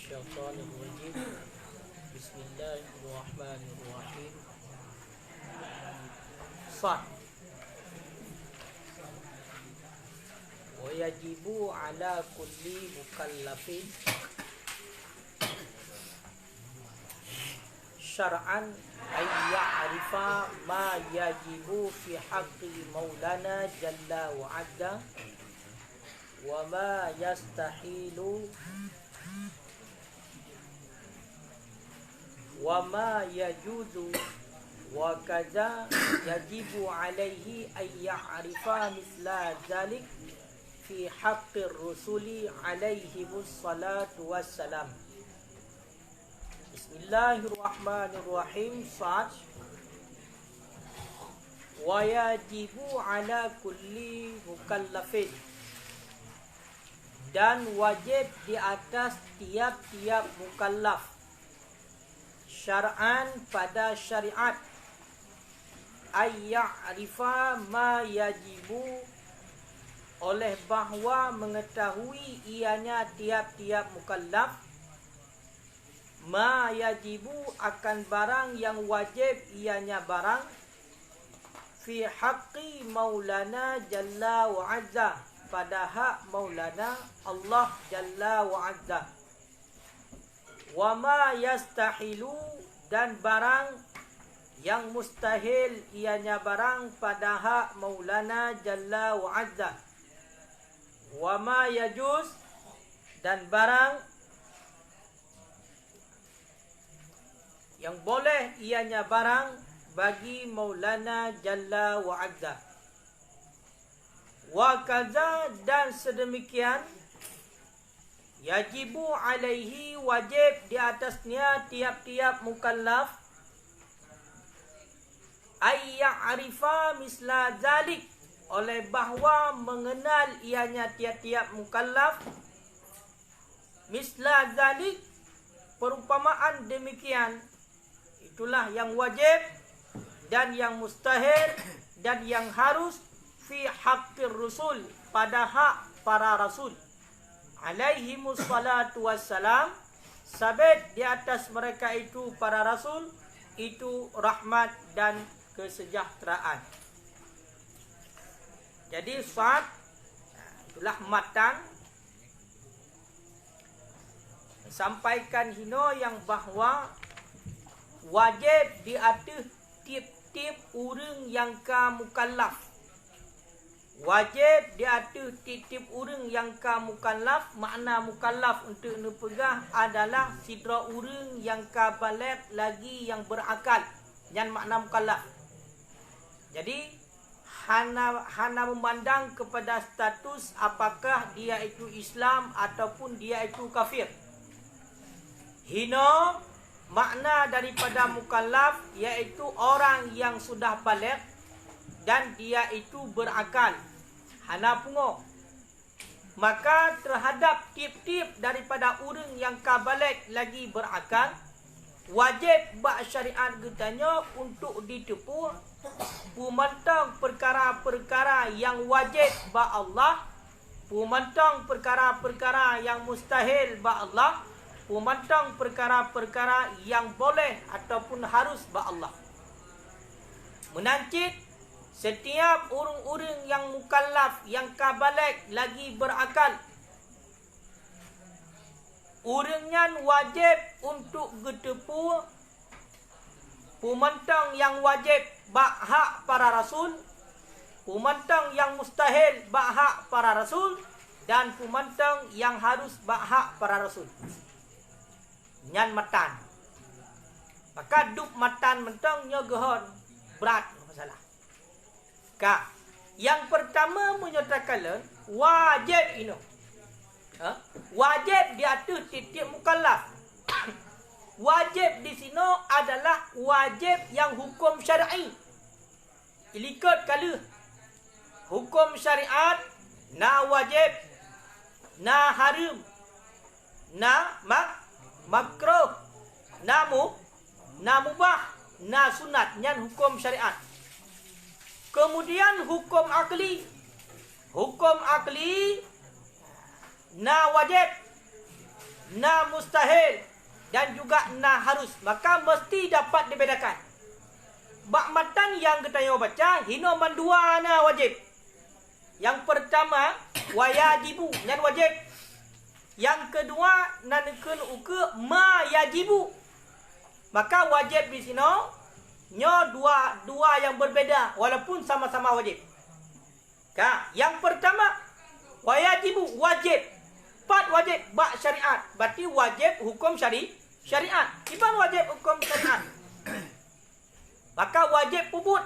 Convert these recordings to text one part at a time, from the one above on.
الشيطان الرجيم بسم الله الرحمن الرحيم صاد ويجب على كل مكلف شرعا أن يعرف ما يجب في حق مولانا جل وعز وما يستحيل وما يجوز وكذا يجب عليه أن يعرف مثل ذلك في حق الرسل عليهم الصلاة والسلام. Bismillahirrahmanirrahim. Sad wa yajibu ala kulli mukallafin, dan wajib di atas tiap-tiap mukallaf, syar'an pada syariat, ayya'rifa ma yajibu, oleh bahawa mengetahui ianya tiap-tiap mukallaf, ma yajibu akan barang yang wajib ianya barang, fi haqqi maulana jalla wa azza, pada hak maulana Allah jalla wa azza, wa ma yastahilu, dan barang yang mustahil ianya barang pada hak maulana jalla wa azza, wa ma yajuz, dan barang yang boleh ianya barang bagi maulana jalla wa azza. Wa kaza, dan sedemikian, yajibu alaihi, wajib di atasnya tiap-tiap mukallaf, ayya'rifa misla zalik, oleh bahawa mengenal ianya tiap-tiap mukallaf, misla zalik, perumpamaan demikian. Itulah yang wajib dan yang mustahil dan yang harus fi haqqir rusul, pada hak para rasul alaihimus salatu wassalam, sabit di atas mereka itu para rasul itu rahmat dan kesejahteraan. Jadi sad itulah matan sampaikan hino yang bahawa wajib di atas tiap-tiap orang yang ka mukallaf. Wajib di atas tiap-tiap orang yang ka mukallaf. Makna mukallaf untuk nepegah adalah sidra orang yang ka baligh lagi yang berakal. Yang makna mukallaf. Jadi hana memandang kepada status apakah dia itu Islam ataupun dia itu kafir. Hino makna daripada mukallaf iaitu orang yang sudah baligh dan dia itu berakal. Hana pungo. Maka terhadap tip-tip daripada orang yang kabaligh lagi berakal, wajib bak syariat getanya untuk ditepu pumantang perkara-perkara yang wajib bak Allah, pumantang perkara-perkara yang mustahil bak Allah, pemantang perkara-perkara yang boleh ataupun harus bak Allah. Menancit setiap orang-orang yang mukallaf, yang kabaligh lagi berakal, orangnya wajib untuk getepu pemantang yang wajib bak hak para rasul, pemantang yang mustahil bak hak para rasul, dan pemantang yang harus bak hak para rasul. Nyan matan. Maka duk matan mentang nyogohon berat masalah. Yang pertama menyatakan wajib ini. Wajib di atas tiap mukallaf. Wajib di sini adalah wajib yang hukum syar'i. Ilikot kala hukum syariat na wajib, na haram, na makruh, na mubah, na sunat, nyan hukum syariat. Kemudian hukum akli. Hukum akli na wajib, na mustahil dan juga na harus, maka mesti dapat dibedakan. Bak matan yang kita baca hino mandua na wajib. Yang pertama wayajibu nyan wajib. Yang kedua nankeun uke ma yajibu. Maka wajib di sini nyo dua yang berbeda walaupun sama-sama wajib. Yang pertama wayajibu wajib. Pat wajib bak syariat. Berarti wajib hukum syariat. Iban wajib hukum syariat. Maka wajib pubut.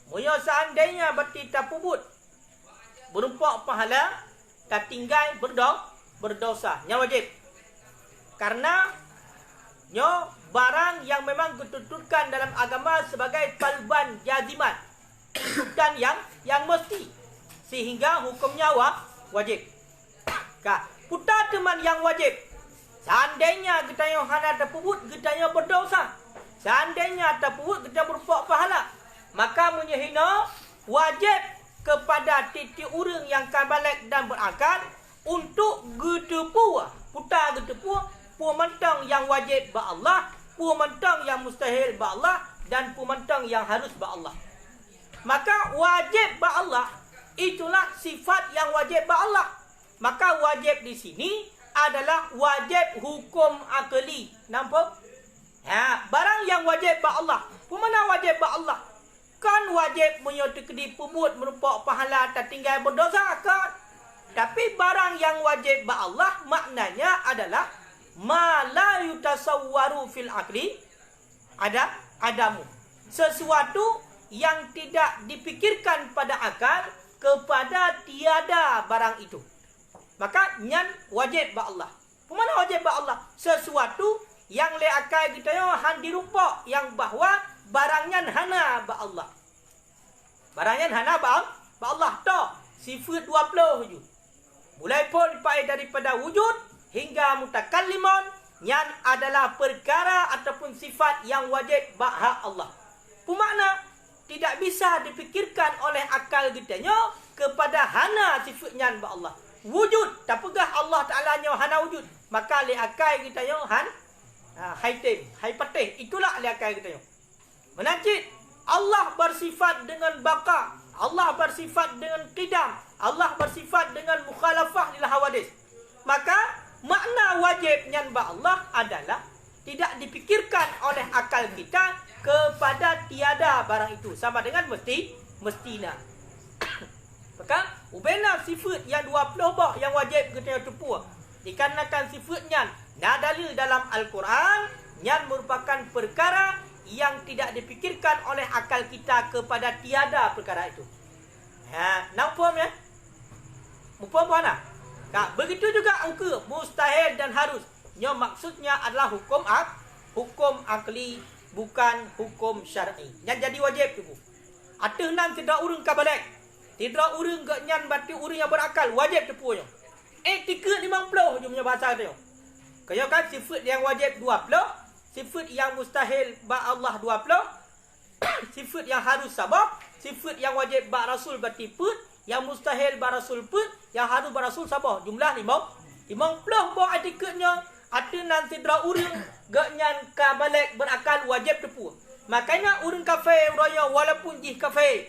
Munya seandainya berarti tak pubut, berupa pahala, tak tinggal berdosa. Nya wajib. Karena nyo barang yang memang ditutupkan dalam agama sebagai talban jaziman. Dan yang mesti. Sehingga hukumnya wajib. Putar teman yang wajib. Seandainya kita yang hana terpubut, kita yang berdosa. Seandainya terpubut, kita berupa pahala. Maka menyehina wajib kepada titik urang yang kabalek dan berakal untuk getepu. Putar getepu. Pumentang yang wajib ba Allah. Pumentang yang mustahil ba Allah. Dan pumentang yang harus ba Allah. Maka wajib ba Allah. Itulah sifat yang wajib ba Allah. Maka wajib di sini adalah wajib hukum akli. Nampak? Barang yang wajib ba Allah. Pemana wajib ba Allah? Kan wajib menyertai pubut merupakan pahala tak tinggal berdosa kan? Tapi barang yang wajib ba Allah maknanya adalah ma la yutasawwaru fil akli adamu. Sesuatu yang tidak dipikirkan pada akal kepada tiada barang itu. Maka nyan wajib ba Allah. Pemana wajib ba Allah? Sesuatu yang le akal kita yo han dirumpak yang bahwa barangnya hana ba Allah. Barangnya hana ba Allah to. Sifat 20 je. Mulai pun daripada wujud hingga mutakallimun, yang adalah perkara ataupun sifat yang wajib ba Allah. Pemakna tidak bisa dipikirkan oleh akal kita nyo kepada hana sifatnya ba Allah. Wujud tak pegah Allah Taala nyo hana wujud. Maka le akal kita nyo hai patih. Itulah le akal kita nyo. Menajid Allah bersifat dengan baqa, Allah bersifat dengan qidam, Allah bersifat dengan mukhalafah lil hawadis. Maka makna wajibnya ba Allah adalah tidak dipikirkan oleh akal kita kepada tiada barang itu, sama dengan mestina. Maka ubena sifat yang 20 bah yang wajib kita tepu dikarenakan sifatnya na dalil dalam Al-Quran yang merupakan perkara yang tidak dipikirkan oleh akal kita kepada tiada perkara itu. Nampak ya? Mumpah mana? Begitu juga ukur mustahil dan harus. Nya maksudnya adalah hukum akli, bukan hukum syar'i. Yang jadi wajib tu. Atau nan tidak urang kabalek. Tidak urang gak nyan berarti urang yang berakal wajib tepunya. Tiket 50 je punya bahasa tu. Kaya kan sifat yang wajib 20, sifat yang mustahil ba Allah 20, sifat yang harus sabab, sifat yang wajib ba Rasul berarti put, yang mustahil ba Rasul put, yang harus ba Rasul sabah. Jumlah 50 bah etiketnya. Ada nanti dra urang gak nyan kabalek berakal wajib tepu. Makanya urang kafir raya walaupun jih kafir.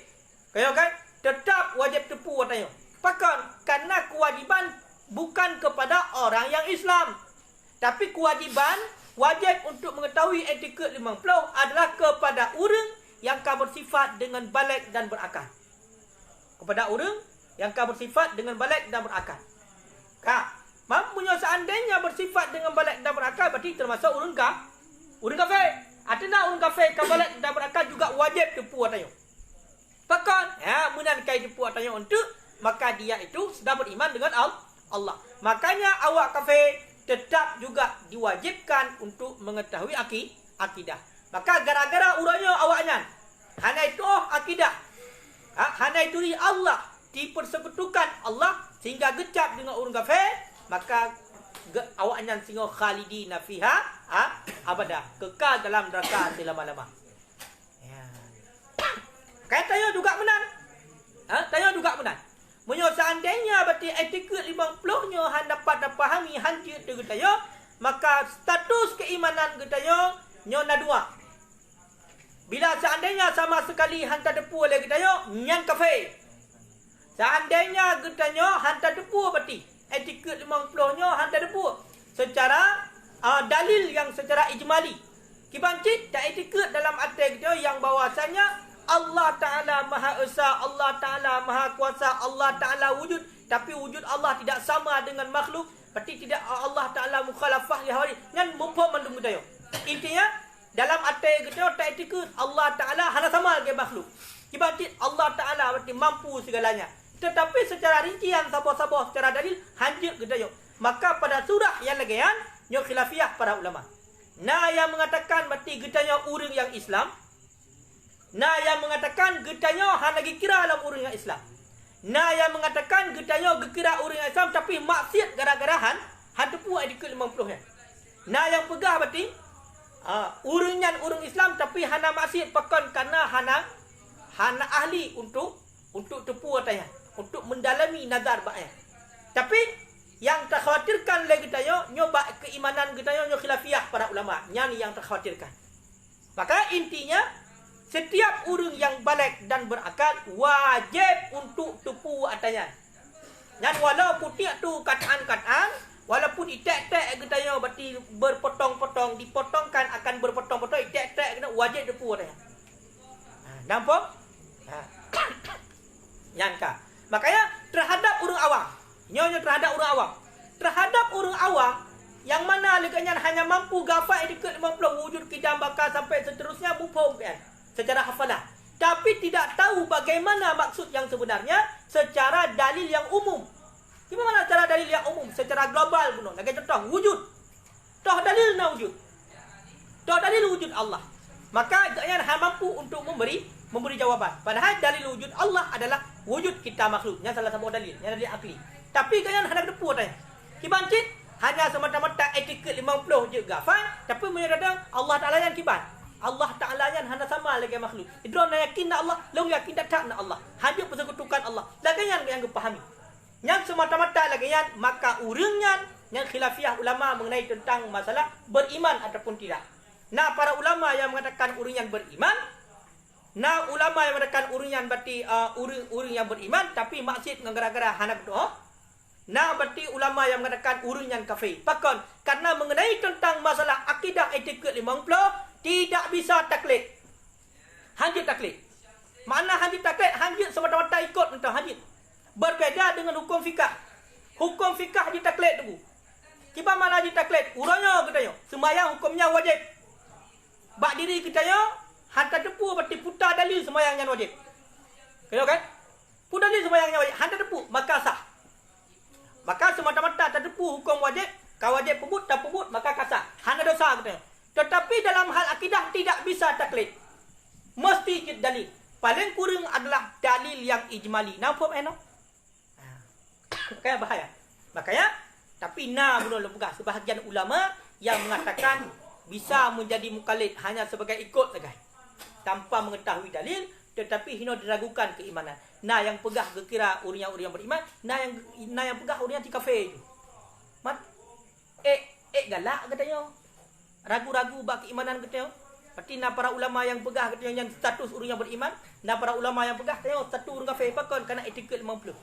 Kaya kan tetap wajib tepu katanya. Pakan karena kewajiban bukan kepada orang yang Islam. Tapi kewajiban wajib untuk mengetahui etiket 50 adalah kepada orang yang bersifat dengan balik dan berakal. Kepada orang yang bersifat dengan balik dan berakal. Mampunya seandainya bersifat dengan balik dan berakal berarti termasuk orang kafir. Artinya orang kafir balik dan berakal juga wajib tepu katanya. Pakan menan kai tepu katanya untuk maka dia itu sudah beriman dengan Allah. Makanya awak kafir tetap juga diwajibkan untuk mengetahui akidah. Maka gara-gara uranya awaknya hana itu akidah. Hana itu Allah dipersekutukan Allah sehingga gecap dengan orang kafir, maka awaknya sehingga khalidina fiha abada, kekal dalam neraka selama-lama. Kaya tanya juga menang. Tanya juga menang. Seandainya berarti berarti etiket 50-nya han dapat fahami hanjit tu kita yo, maka status keimanan kita yo nyo na dua. Bila seandainya sama sekali han tak depu oleh kita yo, nyan kafir. Seandainya kita yo han tak depu berarti etiket 50-nya han tak depu secara dalil yang secara ijmali. Kibancit tak etiket dalam arti kita yang bahawasanya Allah Ta'ala Maha Esa, Allah Ta'ala Maha Kuasa, Allah Ta'ala wujud. Tapi wujud Allah tidak sama dengan makhluk. Berarti tidak Allah Ta'ala mukhalafah lihawari. Yang mufham mandung kita. Intinya, dalam arti kita tak etiket Allah Ta'ala hanya sama dengan makhluk. Kibancit Allah Ta'ala berarti mampu segalanya. Tetapi secara rincian sabar-sabar secara dalil, hanjir kita. Maka pada surah yang lagian, yang khilafiyah para ulama. Nah yang mengatakan berarti kita orang yang Islam. Nah yang mengatakan getanya han lagi kira dalam orang yang Islam. Nah yang mengatakan getanya gekira orang yang Islam tapi maksiat gara-gara han tepu etiket 50-nya. Nah yang pegah berarti orang Islam tapi hana maksiat pakon karena hana ahli untuk tepu atanya, untuk mendalami nazar baknya. Tapi yang terkhawatirkan lagi getanya nyoba keimanan getanya nyo khilafiyah para ulama. Yang yang terkhawatirkan. Maka intinya setiap orang yang balik dan berakal wajib untuk tepu atanya. Dan walaupun tiap tu kataan-kataan, walaupun itek-tek getanya berarti berpotong-potong, dipotongkan akan berpotong-potong, itek-tek kena wajib tepu atanya. Nampak? Nyangka. Makanya terhadap orang awam, nyonya terhadap orang awam. Terhadap orang awam yang mana leganya hanya mampu gafal etiket 50 wujud kidam bakal sampai seterusnya mufhum kan secara hafalah, tapi tidak tahu bagaimana maksud yang sebenarnya secara dalil yang umum. Gimana cara dalil yang umum? Secara global pun. Lagi contoh wujud. Toh dalil na wujud. Toh dalil wujud Allah. Maka dia mampu untuk memberi jawaban. Padahal dalil wujud Allah adalah wujud kita makhluk. Yang salah satu dalil, yang dalil akli. Tapi dia hendak depu tanya. Kibancit hanya semata-mata etiket 50 je gafal, tapi menyatakan Allah Taala yang kiban. Allah Ta'ala yang hanya sama lagi makhluk. Idron nak yakin nak Allah, long yakin tak nak Allah. Hanya persekutukan Allah. Lagi yang pahami. Yang semata-mata lagi yang maka urangnya yang khilafiyah ulama mengenai tentang masalah beriman ataupun tidak. Nah para ulama yang mengatakan urang yang beriman, nah ulama yang mengatakan urang yang berarti urang yang beriman tapi maksiat gara-gara hana berdoa. Nah berarti ulama yang mengatakan urang yang kafir. Pakon karena mengenai tentang masalah akidah etiket 50 tidak bisa taklid. Hanjit taklid. Mana hanjit taklid? Hanjit semata-mata ikut tentang hanjit. Berbeza dengan hukum fikah. Hukum fikah ditaklid tu. Kiba mana ditaklid? Urangnya katanya. Sembahyang hukumnya wajib. Bak diri katanya hantar depu berarti putar dalil sembahyangnya wajib. Kena kan? Putar dalil sembahyangnya wajib. Hantar depu maka sah. Maka semata-mata terdepu hukum wajib. Kau wajib pebut tak pebut maka kasar. Hana dosa katanya. Tetapi dalam hal akidah tidak bisa taklid. Mesti dalil. Paling kurang adalah dalil yang ijmali. Nampak eno? Makanya bahaya. Makanya tapi benar lepegah sebahagian ulama yang mengatakan bisa menjadi mukallid hanya sebagai ikut saja. Tanpa mengetahui dalil tetapi hino diragukan keimanan. Nah yang pegah kira orang yang beriman, nah yang pegah orang yang kafir itu. Mat galak katanya. Ragu-ragu bak keimanan katanya. Berarti para ulama yang pegah katanya yang status orang yang beriman, para ulama yang pegah katanya status orang kafir pakon kerana etiket 50.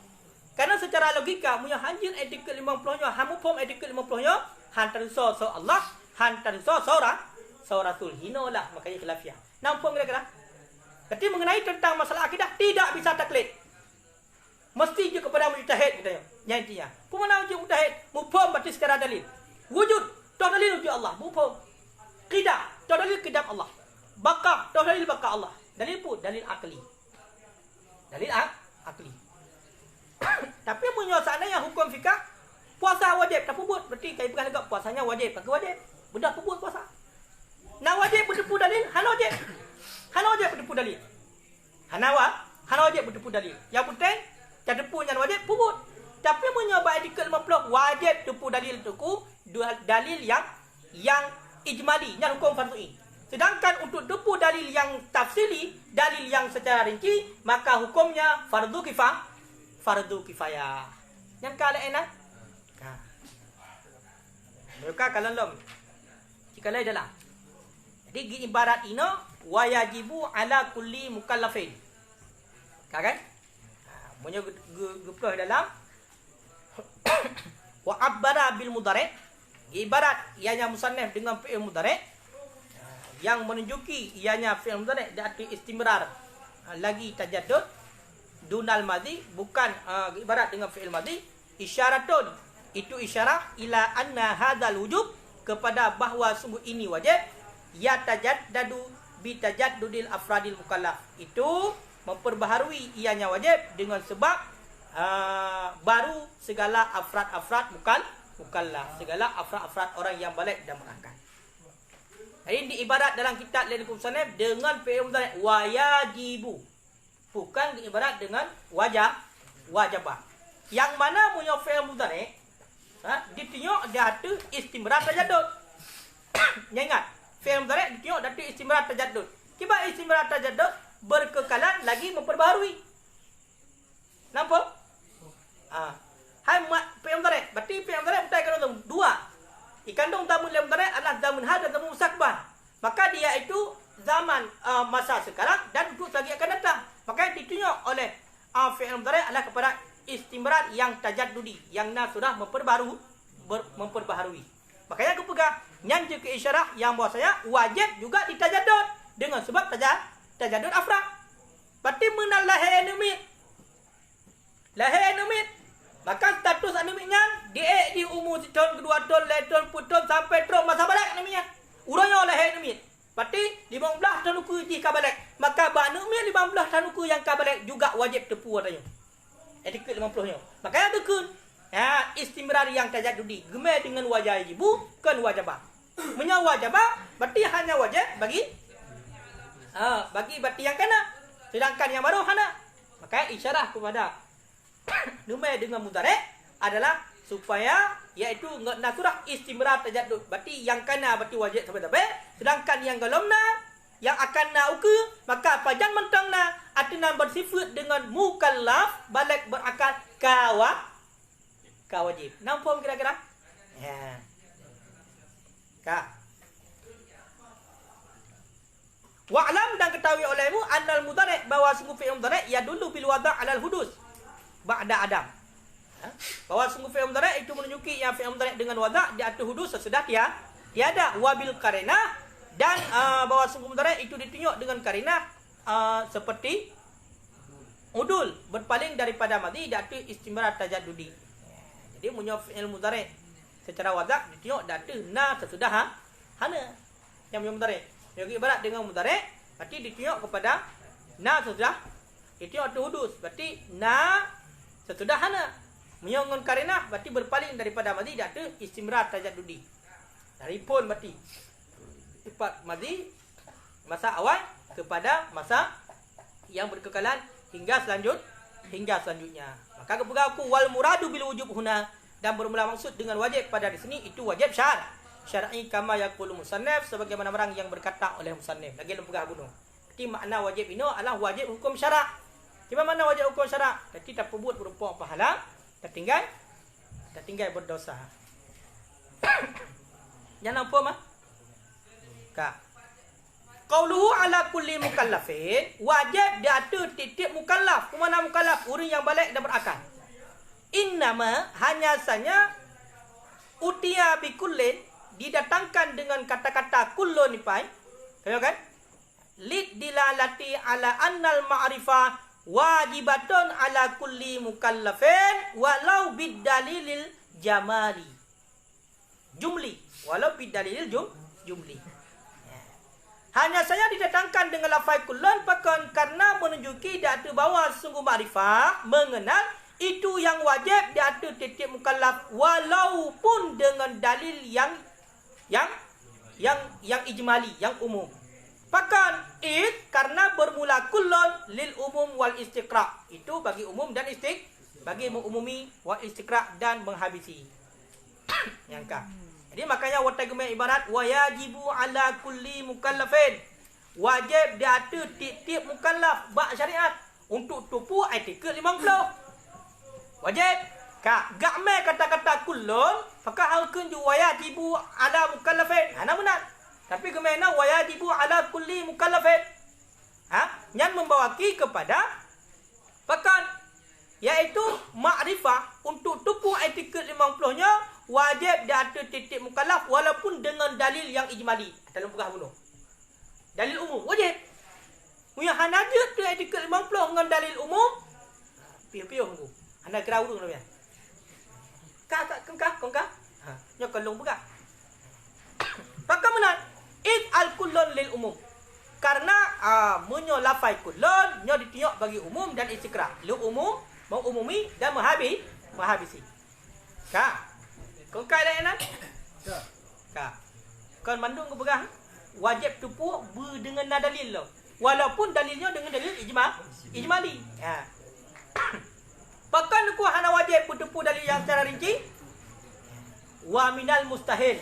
Karena secara logika punya hanjir etiket 50-nya, hamu pom etiket 50-nya hantar so Allah, hantar so Rasul hinolah makanya khilafiyah. Nampak kira-kira? Jadi mengenai tentang masalah akidah tidak bisa taklid. Mesti je kepada mujtahid katanya. Yang intinya. Pemana uji mujtahid? Mufhum berarti secara dalil. Wujud, toh dalil wujud Allah. Mufhum. Qidah, toh dalil qidah Allah. Baqa, toh dalil baqa Allah. Dalil pun dalil akli. Dalil akli. Tapi punya seandainya hukum fikah puasa wajib tak pebut berarti kai pegang juga puasanya wajib pakai wajib. Benda pebut puasa. Nak wajib bertepu dalil, hana wajib. Hana wajib bertepu dalil. Hana wajib bertepu dalil. Yang penting tak tepu yang wajib pebut. Tapi punya bab etiket 50 wajib tepu dalil tuku dalil yang ijmali, yang hukum fardu ain. Sedangkan untuk tepu dalil yang tafsili, dalil yang secara rinci, maka hukumnya fardu kifayah. Yang kala enak. Mereka kalau lom. Jika lain dalam. Jadi ibarat ino wayajibu ala kulli mukallafin. Kan? Punya geploh dalam wa abbara bil mudhari' ibarat ianya musannaf dengan fi'il mudhari' yang menunjuki ianya fi'il mudhari' arti istimrar lagi tajaddud dunal madhi bukan ibarat dengan fi'il madhi isyaratun itu isyarah ila anna hadzal wujub kepada bahawa sungguh ini wajib ya tajaddadu bi tajaddudil afradil mukallaf itu memperbaharui ianya wajib dengan sebab baru segala afrad-afrad mukallaf segala afrad-afrad orang yang balik dan berakal. Ini diibarat dalam kitab Lailatul Musannaf dengan fi'il mudhari' wayajibu. Bukan diibarat dengan wajabah. Yang mana punya fi'il mudhari' ditunjuk dia ada istimrar tajaddud. Ingat, fi'il mudhari' ditunjuk dia ada istimrar tajaddud. Kibat istimrar tajaddud berkekalan lagi memperbaharui. Nampak? Hai fi'il mudhari'. Berarti fi'il mudhari' betul kandung dua. Dikandung zaman fi'il mudhari' adalah zaman hal dan zaman mustaqbal. Maka dia itu zaman masa sekarang dan untuk lagi akan datang. Maka ditunjuk oleh fi'il mudhari' adalah kepada istimrar yang tajaddudi, yang sudah memperbaharui. Makanya aku pegang nyanyi ke isyarah yang bahasanya wajib juga ditajaddud dengan sebab tajaddud afrad. Berarti menal lahir numit. Lahir numit. Maka status anumitnya di umur tahun kedua tahun, tahun putun sampai terus masa balik anumitnya. Urangnya lahir numit. Berarti 15 tahun ukur di kabalik. Maka bak numit 15 tahun ukur yang kabalik juga wajib tepu adanya. Etiket 50-nya. Makanya bekun. Istimrar yang tajaddudi. Gemar dengan wajib bukan wajabah. Menya wajabah berarti hanya wajib bagi berarti yang kena. Sedangkan yang baru hana. Makanya isyarah kepada gemar dengan mudhari' adalah supaya iaitu naturah istimrar tajaddud. Berarti yang kena berarti wajib sampai. Sedangkan yang galomna yang akan ukur maka pajan mentangna artinya bersifat dengan mukallaf balik berakal wajib. Nampak kira-kira? Ya. Wa'lam dan ketahui olehmu annal mudhari' bahwa sungguh fi'il mudhari' ya dulu bil wada' 'alal hudus ba'da adam. Bahwa sungguh fi'il mudhari' itu menunjuki yang fi'il mudhari' dengan wada' di atas hudus sesudah tiada wabil qarinah. Dan bahwa sungguh mudhari' itu ditunjuk dengan karinah seperti udul berpaling daripada madhi datu istimrar tajaddudi. Jadi punya fi'il mudhari' secara wada' ditunjuk datu sesudah hana. Yang punya mudhari' jadi ibarat dengan mudhari' berarti ditunjuk kepada sesudah ditunjuk datu hudus berarti sesudah hana. Menyongon karinah berarti berpaling daripada madhi datu istimrar tajaddudi. Dari pun berarti sifat madhi masa awal kepada masa yang berkekalan hingga selanjutnya. Maka kepada aku wal muradu bil wujub huna dan bermula maksud dengan wajib pada di sini itu wajib syar'i kama yaqulu musannaf sebagaimana orang yang berkata oleh musannaf. Lagi lembaga bunuh. Jadi makna wajib ini adalah wajib hukum syarak. Di mana wajib hukum syarak? Jadi tak perbuat berupa pahala, tertinggal berdosa. Jangan apa mah? Qauluhu ala kulli mukallafin wajib dia ada titik mukallaf. Mana mukallaf? Orang yang balik dan berakal. Innama hanya saja utia bi kullin didatangkan dengan kata-kata kullun nipai. Tahu kan? Lid dilalati ala annal ma'rifah wajibatun ala kulli mukallafin walau bid dalilil jamali. Jumli, walau bid dalilil jumli. Hanya saja didatangkan dengan lafaz kullun pakan karena menunjuki dia ada bahawa sungguh makrifah mengenal itu yang wajib dia ada titik mukallaf walaupun dengan dalil yang ijmali, yang umum. Pakan karena bermula kullun lil umum wal istiqra. Itu bagi umum dan bagi mengumumi wal istiqra dan menghabisi. Yang jadi makanya watagumai ibarat wayajibu ala kulli mukallafin. Wajib dia ada tiap-tiap mukallaf bak syariat untuk tupu etiket 50. Wajib. Gak me kata-kata kullun, maka halkun ju wajibu ala mukallafin. Hana benar. Tapi kemana wajibu ala kulli mukallafin. Yang membawaki kepada pekan, iaitu makrifah untuk tupu etiket 50-nya wajib di atas titik mukallaf walaupun dengan dalil yang ijmali. Dalam pegah bunuh. Dalil umum wajib. Punya hana je tu etiket 50 dengan dalil umum. Piuh-piuh tu. Hana kira urung namanya. Kongkah. Nya kalung pegah. Maka benar. Id al-kullun lil umum. Karena menyo lafai kullun nyo ditiok bagi umum dan istiqra. Lu umum, mengumumi dan menghabisi. Kongkah dah enak? Kan mandung ke pegang wajib tupu dengan dalil lo. Walaupun dalilnya dengan dalil ijmali. Pakan ku hana wajib bertupu dalil yang secara rinci. Wa minal mustahil.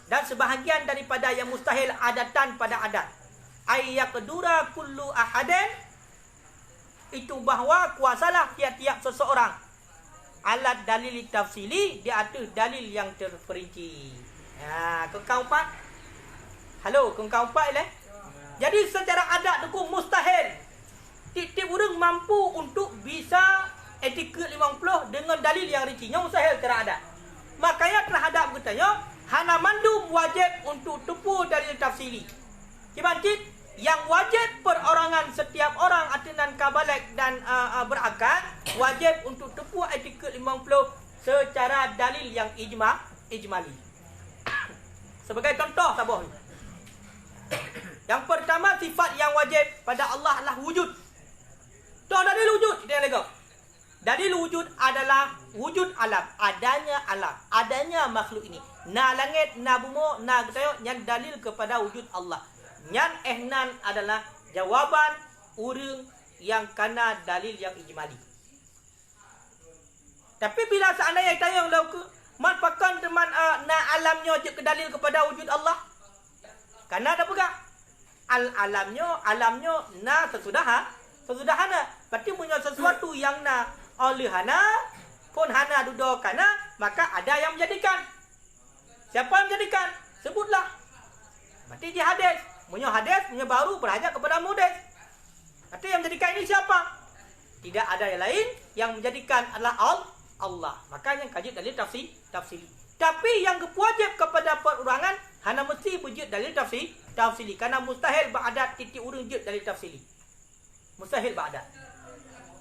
Dan sebahagian daripada yang mustahil adatan pada adat. Ayyaqdura kullu ahadin. Itu bahawa kuasalah tiap-tiap seseorang. Alat dalil tafsili di atas dalil yang terperinci. Kongkau 4. Halo, kongkau 4 lah. Jadi secara adat tu mustahil. Tiap-tiap orang mampu untuk bisa etiket 50 dengan dalil yang rincinya mustahil secara adat. Makanya terhadap katanya hana mandum wajib untuk tupu dalil tafsili. Kibancit yang wajib perorangan setiap orang atinan kabalek dan berakal wajib untuk tupu etiket 50 secara dalil yang ijmali. Sebagai contoh tabuh. Yang pertama sifat yang wajib pada Allah adalah wujud. Tu dalil wujud kita lego. Dalil wujud adalah wujud alam, adanya makhluk ini. Na langit, na bumi, na ketayo yang dalil kepada wujud Allah. Yang ehnan adalah jawaban urang yang kana dalil yang ijmali. Tapi bila seandainya tayang lau ke manfaatkan teman na alamnya je ke dalil kepada wujud Allah. Karena ada pegang alamnya na sesudahana. Berarti punya sesuatu yang na oleh hana pun hana dudukana, maka ada yang menjadikan. Siapa yang menjadikan? Sebutlah. Berarti dia hadis. Punya baru berhajat kepada mudis. Berarti yang menjadikan ini siapa? Tidak ada yang lain. Yang menjadikan adalah Allah. Maka yang kaji dalil tafsili. Tapi yang wajib kepada perorangan hana mesti wujud dalil tafsili. Karena mustahil ba'adat titik urang wujud dalil tafsili. Mustahil ba'adat.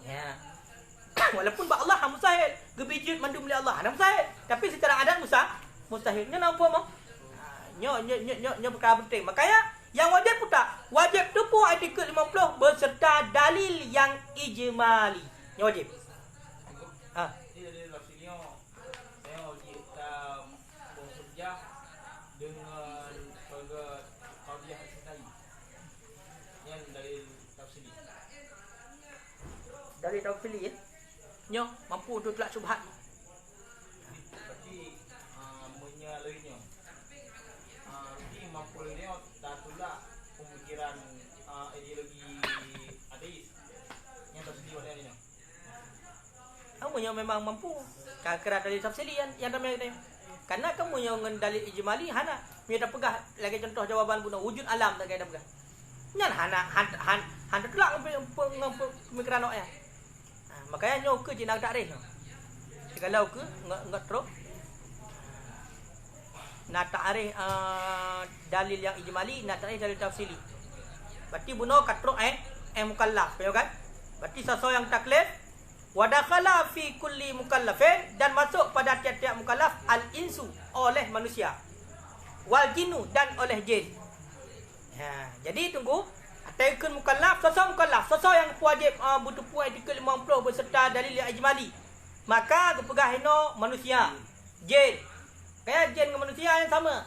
Ya. Walaupun Allah mustahil. Gebijut mandum oleh Allah. Hana mustahil. Tapi secara adat mustahil. Nya nampak mah? Nya perkara penting. Makanya yang wajib putar. Wajib tupu etiket 50 berserta dalil yang ijmali. Nya wajib. Ini dalil tafsirnya saya wajib bekerja dengan qadiyah sendiri. Yang dalil tafsiri. Dalil tafsili ya. Nya mampu untuk telak subhat. Berarti menyalahinya. Ini mampu dia tak tolak pemikiran ideologi ateis yang tafsiri wadanya. Kamu yang memang mampu. Kira dalil tafsili yang ramai kita. Karena kamu yang dengan dalil ijmali hana. Dia dah pegah lagi contoh jawaban guna wujud alam tak ada pegah. Nyan hana telak pemikiran ya. Makanya nyo ke jinak takrif. Kalau ke enggak teruk. Nak takrif dalil yang ijmali, nak takrif dalil tafsili. Berarti buno katruk mukallaf, ya kan? Berarti sesuatu yang taklif wa dakhala fi kulli mukallafin dan masuk pada tiap-tiap mukallaf al-insu oleh manusia. Wal jinnu dan oleh jin. Jadi tunggu Taikun mukallaf, sosok yang wajib bertupu etiket 50 berserta dalil yang ijmali. Maka kepegah hino manusia, jin. Kayak jin dengan manusia yang sama.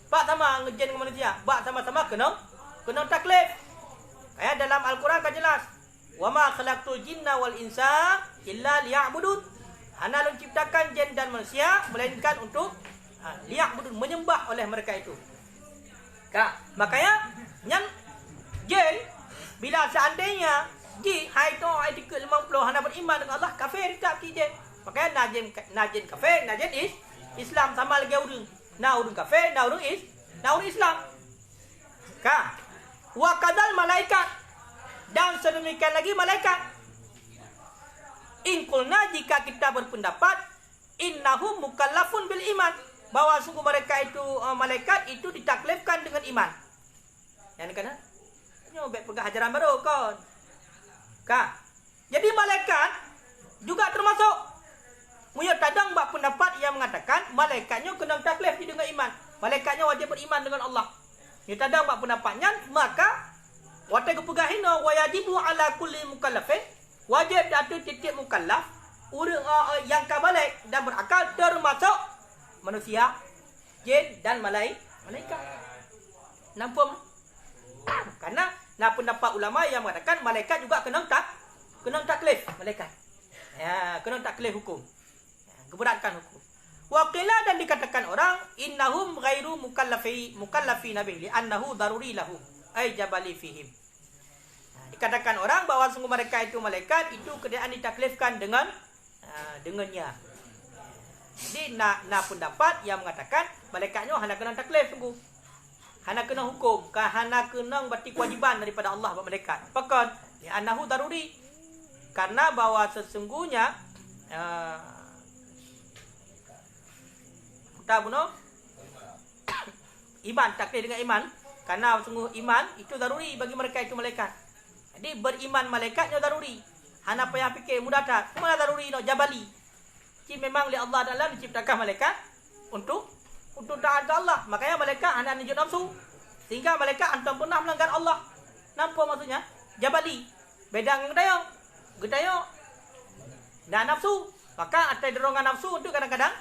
Pak sama dengan jin dengan manusia. Bak sama-sama kena taklif. Kayak dalam Al-Quran kan jelas. Wa ma khalaqtul jinna wal insa illa liya'budun. Hana lu ciptakan jin dan manusia melainkan untuk liya'budun, menyembah oleh mereka itu. Makanya yang jin, bila seandainya jin hai tu etiket 50 hana beriman dengan Allah, kafir tak jin. Makanya najin kafir, najin Islam sama lagi urang. Na urang kafir, na urang Islam. Ka. Wa kadal malaikat. Dan sedemikian lagi malaikat. In qulna, jika kita berpendapat innahum mukallafun bil iman, bahwa sungguh mereka itu malaikat itu ditaklifkan dengan iman. Yang kena nyobek pegang ajaran baru kon. Ka. Jadi malaikat juga termasuk. Muya tadang bak pendapat yang mengatakan malaikatnya kena taklif dengan iman. Malaikatnya wajib beriman dengan Allah. Muya tadang bak pendapatnya, maka wata kepegahina wajibu ala kulli mukallafin, wajib atas titik mukallaf urang yang kabalik dan berakal termasuk manusia, jin dan malaikat. Nampak? Karena pendapat ulama yang mengatakan malaikat juga kena taklif malaikat. Ya, kena taklif hukum. Ya, keberatkan hukum. Wa qila, dan dikatakan orang innahum ghairu mukallafi nabi li annahu daruri lahum ay jabali fihim. Dikatakan orang bahwa sungguh mereka itu malaikat itu keadaan ditaklifkan dengannya. Jadi pendapat yang mengatakan malaikatnya hanya kena taklif sungguh. Hanya kena hukum, hanya kena berarti kewajiban daripada Allah buat malaikat. Pakat li annahu daruri, karena bahwa sesungguhnya kita bunuh iman, taklif dengan iman, karena sungguh iman itu daruri bagi mereka itu malaikat. Jadi beriman malaikatnya daruri. Hana payah fikir mudah tak. Mana daruri no jabali. Jadi memang li Allah Taala menciptakan malaikat untuk taat ke Allah. Makanya malaikat hana nunjuk nafsu. Sehingga malaikat antum pernah melanggar Allah. Nampak maksudnya? Jabali. Beda dengan gedayong. Gedayong dan nafsu. Maka ada dorongan nafsu untuk kadang-kadang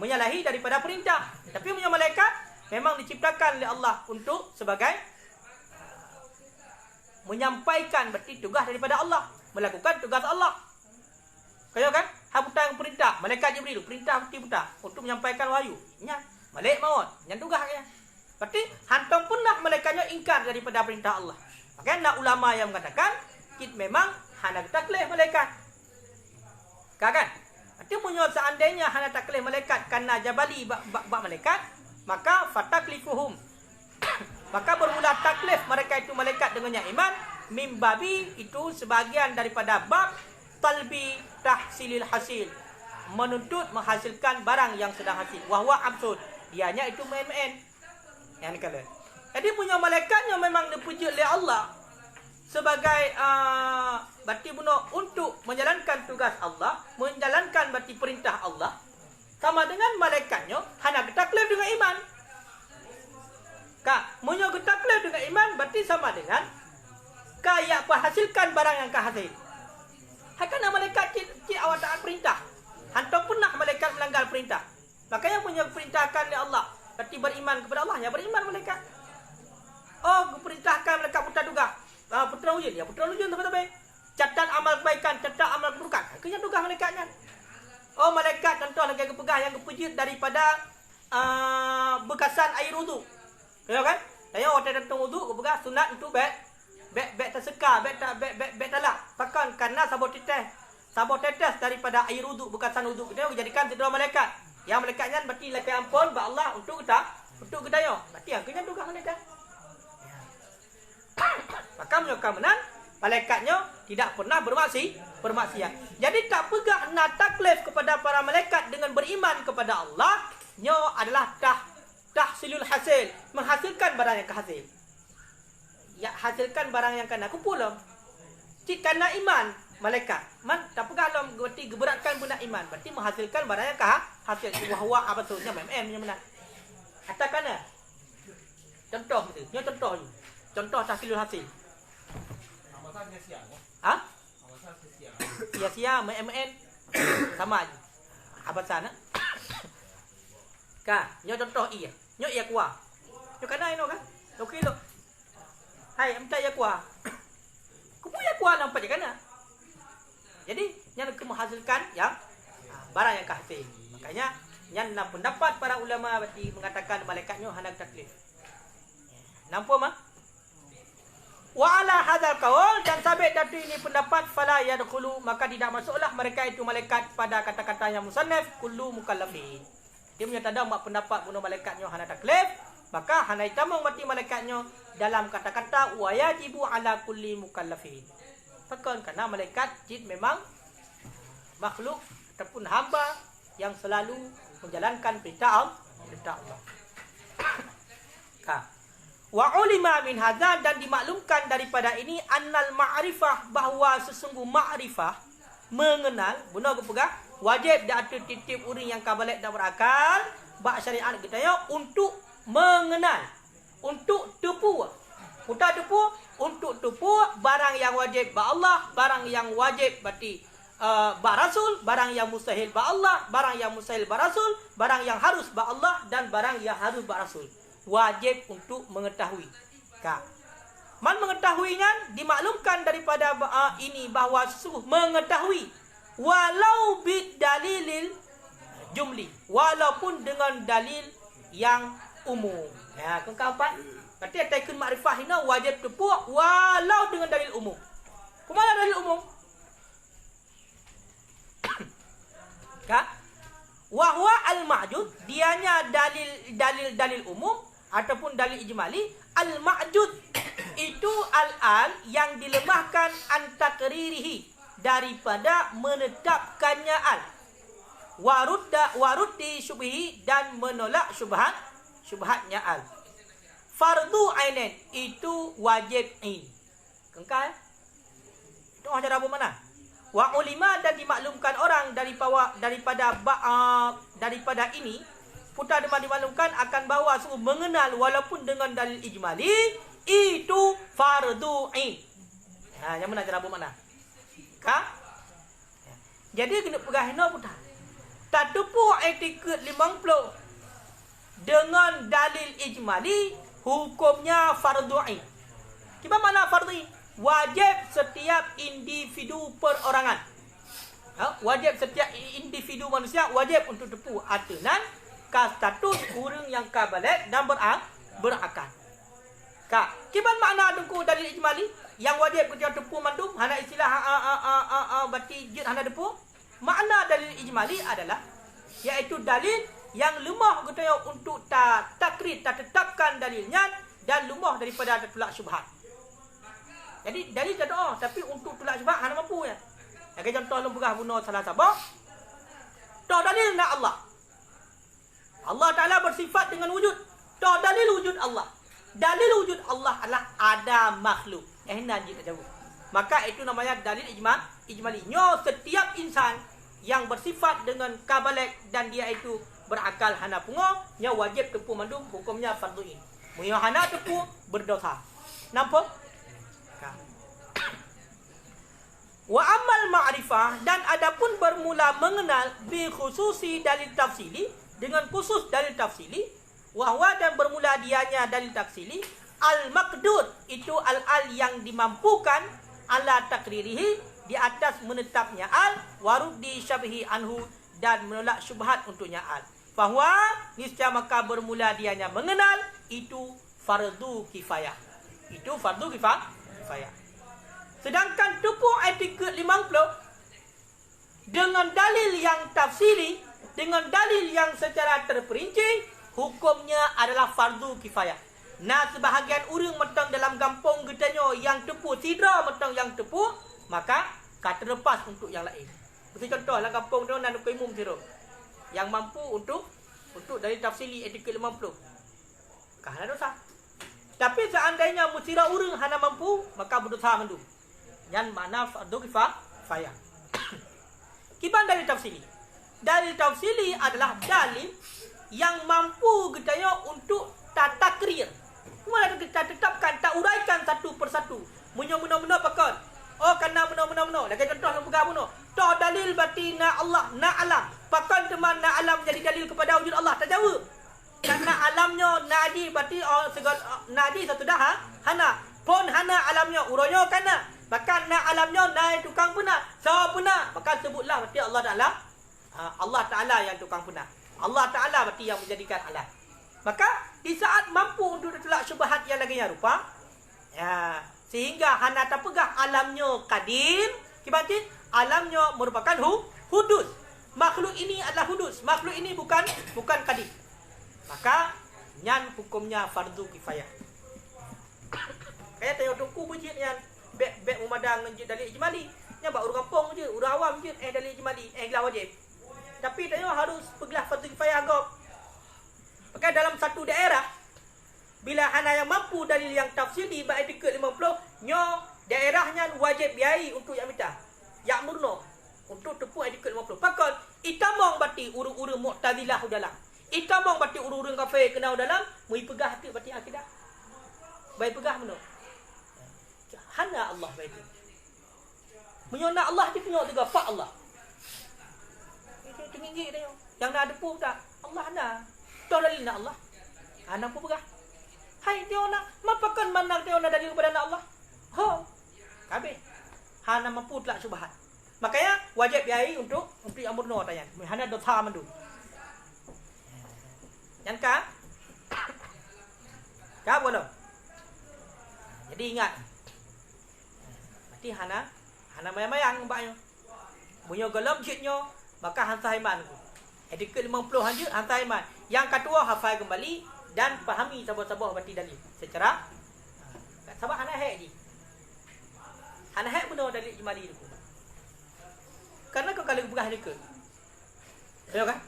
menyalahi daripada perintah. Tapi punya malaikat memang diciptakan oleh Allah untuk sebagai menyampaikan berarti tugas daripada Allah, melakukan tugas Allah. Kaya kan? Habutan perintah, malaikat Jibril perintah buta untuk menyampaikan wahyu. Nya, malaikat maut, yang tugasnya. Berarti hantam pernah malaikatnya ingkar daripada perintah Allah. Makanya ulama yang mengatakan kita memang hanya taklif malaikat. Kan? Berarti punya seandainya hanya taklif malaikat karena jabali bak malaikat, maka fataklifuhum. Maka bermula taklif mereka itu malaikat dengan yang iman, mimbabi itu sebagian daripada bab talbi tahsilil hasil, menuntut menghasilkan barang yang sedang hasil. Wahwa absud, dianya itu main-main. Yang dikala. Jadi punya malaikatnya memang dipuji oleh Allah sebagai berarti bunuh untuk menjalankan tugas Allah, menjalankan berarti perintah Allah. Sama dengan malaikatnya hanya taklif dengan iman. Munyo taklif dengan iman berarti sama dengan kaya hasilkan barang yang hasil. Hakana malaikat cik awak taat perintah. Hantar pernah malaikat melanggar perintah. Makanya punya perintahkan oleh Allah. Berarti beriman kepada Allah, ya beriman malaikat. Oh, perintahkan malaikat putra tugas. Putra ujian, ya putra ujian sampai catat amal kebaikan, catat amal keburukan. Akhirnya tugas malaikatnya. Oh, malaikat contoh lagi kepegah yang kepejit daripada bekasan air wudu. Ya kan? Saya waktu datang wudu, kepegah sunat itu bek terseka, bek talak. Bahkan karena sabotetes daripada air wudu, bekasan wudu kita dijadikan sedua malaikat. Yang malaikatnya berarti lekai ampun ba Allah untuk kita yo. Berarti akhirnya tugas malaikat. Maka menyokamenan malaikatnya tidak pernah bermaksiat. Jadi tak pegah nak taklif kepada para malaikat dengan beriman kepada Allah, nyo adalah tahsilul hasil, menghasilkan barang yang kehasil. Ya, hasilkan barang yang kena kumpul. Cik karena iman malaikat. Man tak pegah lom berarti geberatkan benda iman. Berarti menghasilkan barang yang hasil. Wahwa apa tunya memang benar. Katakanlah contoh gitu. Nyo contoh je. Contoh tahsilul hasil. Apa sia-sia? Ha? Apa sia-sia? Sia-sia MN sama aja. Abasan. Ka, nyo contoh iya. Nyo iya kuah. Nyo kana ino kan? Okey lo. Hai, amta ya kuah. Kupuya kuah nampak je kana. Jadi, yang menghasilkan yang barang yang hasil. Makanya, yang pendapat para ulama berarti mengatakan malaikatnya hendak taklif. Nampak mah? Wa ala hadzal qaul, dan sabit datu ini pendapat, fala yadkhulu, maka tidak masuklah mereka itu malaikat pada kata-kata yang musannaf kullu mukallafin. Dia menyatakan mak pendapat bunuh malaikatnya hana taklif, maka hana itamung mati malaikatnya dalam kata-kata wa yajibu ala kulli mukallafin. Tekan karena malaikat jin memang makhluk ataupun hamba yang selalu menjalankan perintah Allah. Wa ulima min hadza, dan dimaklumkan daripada ini annal ma'rifah, bahawa sesungguh ma'rifah mengenal, benar ke pegah wajib dak atu titip urang yang kabalek dak berakal bak syariat kita ya untuk mengenal, untuk tepu. Untuk tepu barang yang wajib ba Allah, barang yang wajib berarti ba Rasul, barang yang mustahil ba Allah, barang yang mustahil ba Rasul, barang yang harus ba Allah, dan barang yang harus ba Rasul. Wajib untuk mengetahui. Man mengetahuinya dimaklumkan daripada ini bahawa sesungguh mengetahui walau bid dalilil jumli, walaupun dengan dalil yang umum. Ya, keempat. Berarti ataikun makrifah ini wajib tepuk walau dengan dalil umum. Kemana dalil umum? Wahwa al-ma'jud, dianya dalil umum ataupun dalil ijmali. Al-ma'jud itu al-al yang dilemahkan an takririhi, daripada menetapkannya al. Waruddi syubhi, dan menolak syubhatnya al. Fardu ainin itu wajib ain. Kengkal. Itu ajar apa mana? Wa ulima, dan dimaklumkan orang daripada ini, putar dimaklumkan akan bahawa sungguh mengenal walaupun dengan dalil ijmali itu fardu ain. Ha, yang mana cara apa mana? Jadi kena pegahina putar. Tatupu etiket 50 dengan dalil ijmali, hukumnya fardu ain. Kipa mana fardu ain? Wajib setiap individu perorangan. Wajib setiap individu manusia wajib untuk tepu aturan ka status urang yang kabalet dan berakal. Kiban makna dengku dalil ijmali yang wajib kita tepu mandum hana istilah berarti jid hana tepu. Makna dalil ijmali adalah iaitu dalil yang lemah kita untuk takrir, tetapkan dalilnya, dan lemah daripada tertolak syubhat. Jadi dalil tak ada, tapi untuk tolak syubhat hana mampu ya. Bagi contoh lembugah bunuh salah sabah. Dah dalil nak Allah. Allah Ta'ala bersifat dengan wujud. Dah dalil wujud Allah. Dalil wujud Allah adalah ada makhluk. Nanti tak jauh. Maka itu namanya dalil ijmali. Nyo setiap insan yang bersifat dengan kabalek dan dia itu berakal hana pungo, nya wajib tepu mandum, hukumnya fardu ain. Mun hana tepu berdosa. Nampak? Wa amal ma'rifah, dan adapun bermula mengenal bi khususi dalil tafsili, dengan khusus dalil tafsili, wahwa, dan bermula dianya dalil tafsili, al maqdud itu al yang dimampukan, ala takririhi di atas menetapnya al, waruddi syabhi anhu, dan menolak syubhat untuknya al. Bahwa niscaya maka bermula dianya mengenal itu fardu kifayah. Itu fardu kifayah. Sedangkan tepu etiket 50 dengan dalil yang tafsiri, dengan dalil yang secara terperinci, hukumnya adalah fardu kifayah. Nah, sebahagian orang metang dalam kampung getanya yang tepu, sidra metang yang tepu, maka kata lepas untuk yang lain. Seperti contoh dalam kampung tu nak umum sidra yang mampu untuk dalil tafsiri etiket 50. Kahana dosa. Tapi seandainya musira orang hana mampu, maka berdosa mandum. Yang mana fardu kifayah. Kiban dalil tafsili. Dalil tafsili adalah dalil yang mampu getanya untuk takrir. Mana kita tetapkan, tak uraikan satu persatu. Muna pakon. Oh, kena muna. Lagi contoh yang pegang muna. Toh dalil berarti na Allah, na alam. Pakon teman na alam jadi dalil kepada wujud Allah. Tak jawab. Karena alamnya nadi berarti segala nadi satu dah hana. Pun hana alamnya uronya kana. Bahkan nak alamnya naik tukang puna. So puna. Maka sebutlah berarti Allah Ta'ala. Allah Ta'ala yang tukang puna. Allah Ta'ala berarti yang menjadikan alam. Maka di saat mampu untuk tertolak syubhat yang laginya rupa. Ya, Sehingga hana terpegah alamnya kadim. Kibantin alamnya merupakan hudus. Makhluk ini adalah hudus. Makhluk ini bukan kadim. Maka nyan hukumnya fardu kifayah. Kayak tengok tuku bujit yang bek memadang dalil ijmali. Nya bak urang kampung je, urang awam je dalil ijmali, gelah wajib. Tapi tengok harus pergilah fardu kifayah gop. Maka dalam satu daerah bila hana yang mampu dalil yang tafsiri bab etiket 50, nyo daerahnya wajib biayai untuk yang minta. Yang murno untuk tepuk etiket 50. Pakon itamong bati urang-urang Mu'tazilah dalam. Itamong bati urang-urang kafir kena dalam, mui pegah hati bati akidah. Baik pegah meno. Hana Allah baik. Menyona Allah dipenyok juga pak Allah. Itu tinggi dia. Yang nak depu tak? Allah hana. Dah dalil nak Allah. Hana pun pegah. Hai dia nak mapakan manang dia nak dalil kepada Allah. Ho. Habis. Hana mampu telak syubhat. Makanya wajib biayai untuk yang murno tanya. Hana dosa mandu. Yang ka? Ka boleh. Jadi ingat. Berarti hana mayang-mayang mbaknya. Bunyo gelap jitnya, maka hantar iman. Etiket 50 hanja hantar iman. Yang kedua hafal kembali dan fahami sabah-sabah berarti dalil secara sabah hana hak je. Hana hak benar dalil ijmali tu. Karena kau kalau pegah dia ke. Ya kan?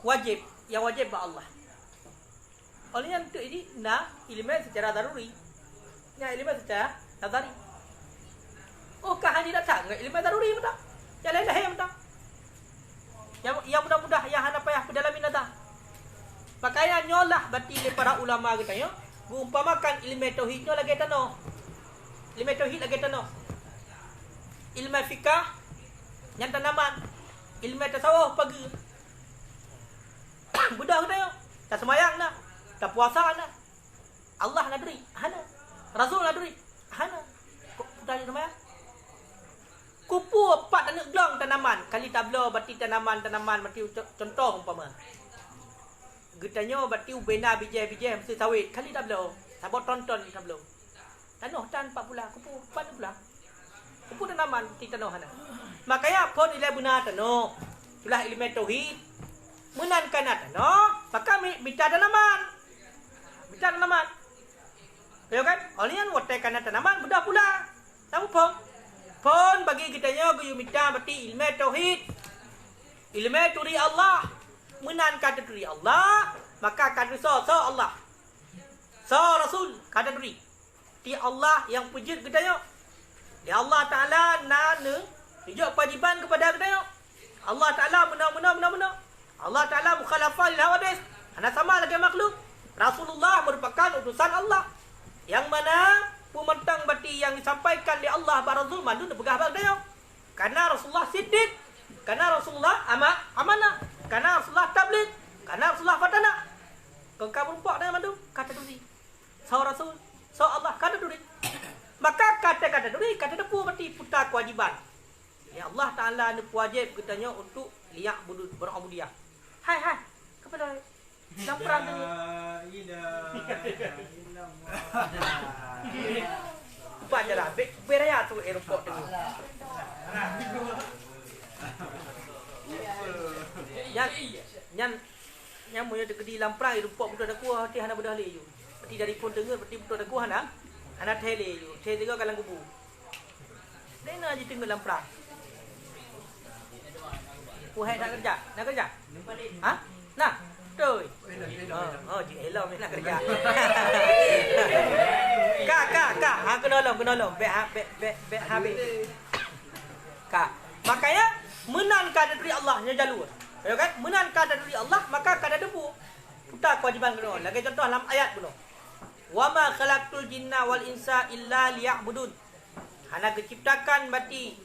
Wajib, yang wajib bagi Allah. Oleh yang tu ini nak ilmu secara daruri. Nak ilmu secara nazari. Oh, kah hanya datang ilmu daruri betul? Yang lain dah betul. Yang mudah-mudah yang hana payah pedalamin datang. Makanya nyolah berarti para ulama kita yo, umpamakan ilmu tauhidnya lagi tanah. Ilmu tauhid lagi tanah. Ilmu fikah yang tanaman. Ilmu tasawuf pagi. Budak kita yo, tak semayang nak, tak puasa nak. Allah nak diri, hana. Rasul nak diri, hana. Kok dah semayang? Kupu empat anak gelong tanaman. Kali tablo berarti tanaman berarti contoh umpama. Getanya berarti ubena biji-biji mesti sawit. Kali tablo. Sabot tonton tablo. Tanah tan 4 bulan. Kupu 4 bulan. Kupu tanaman di tanah hana. Makanya pun ilai benar tanah. Itulah ilmu tauhid. Menankan tanah, maka minta tanaman. Minta tanaman. Ya kan? Olian watai kana tanaman budak pula. Tahu pun? Pun bagi kitanya guyu minta berarti ilmu tauhid. Ilmu turi Allah. Menan kata turi Allah, maka kata so Allah. So Rasul kata turi. Ti Allah yang pujud kitanya. Ya Allah Taala nana tunjuk kewajiban kepada kitanya. Allah Taala benar. Allah Taala mukhalafah lil hawadis. Ana sama lagi makhluk. Rasulullah merupakan utusan Allah. Yang mana pementang berarti yang disampaikan oleh Allah pada Rasul mandu pegah bagdayo. Karena Rasulullah siddiq, karena Rasulullah amanah, karena Rasulullah tabligh, karena Rasulullah fatana. Kau berumpak dengan mandu kata duri. Sau Rasul, sau Allah kata duri. Maka kata duri, kata depu berarti putar kewajiban. Ya Allah Taala ni wajib katanya untuk liyak berubudiyah. Hai kepada lampran tu. Buat je lah. Beraya tu aeroport tu. Yang punya dekedi lampran aeroport betul aku hati hana bedah le ju. Berarti dari pun dengar berarti betul aku hana tele ju. Tele juga kalang kubu. Dena je tengok lampran. Puhai nak kerja? Nak kerja? Ha? Nah. Tuh. Cik Ella nak kerja. Kak. Kena nolong. Bek habis. Kak. Makanya menangkan dari Allahnya jalur. Ya kan? Menangkan dari Allah maka kada debu. Putar kewajiban kena. Lagi contoh dalam ayat kuno. Wa ma khalaqtul jinna wal insa illa liya'budun. Hana diciptakan berarti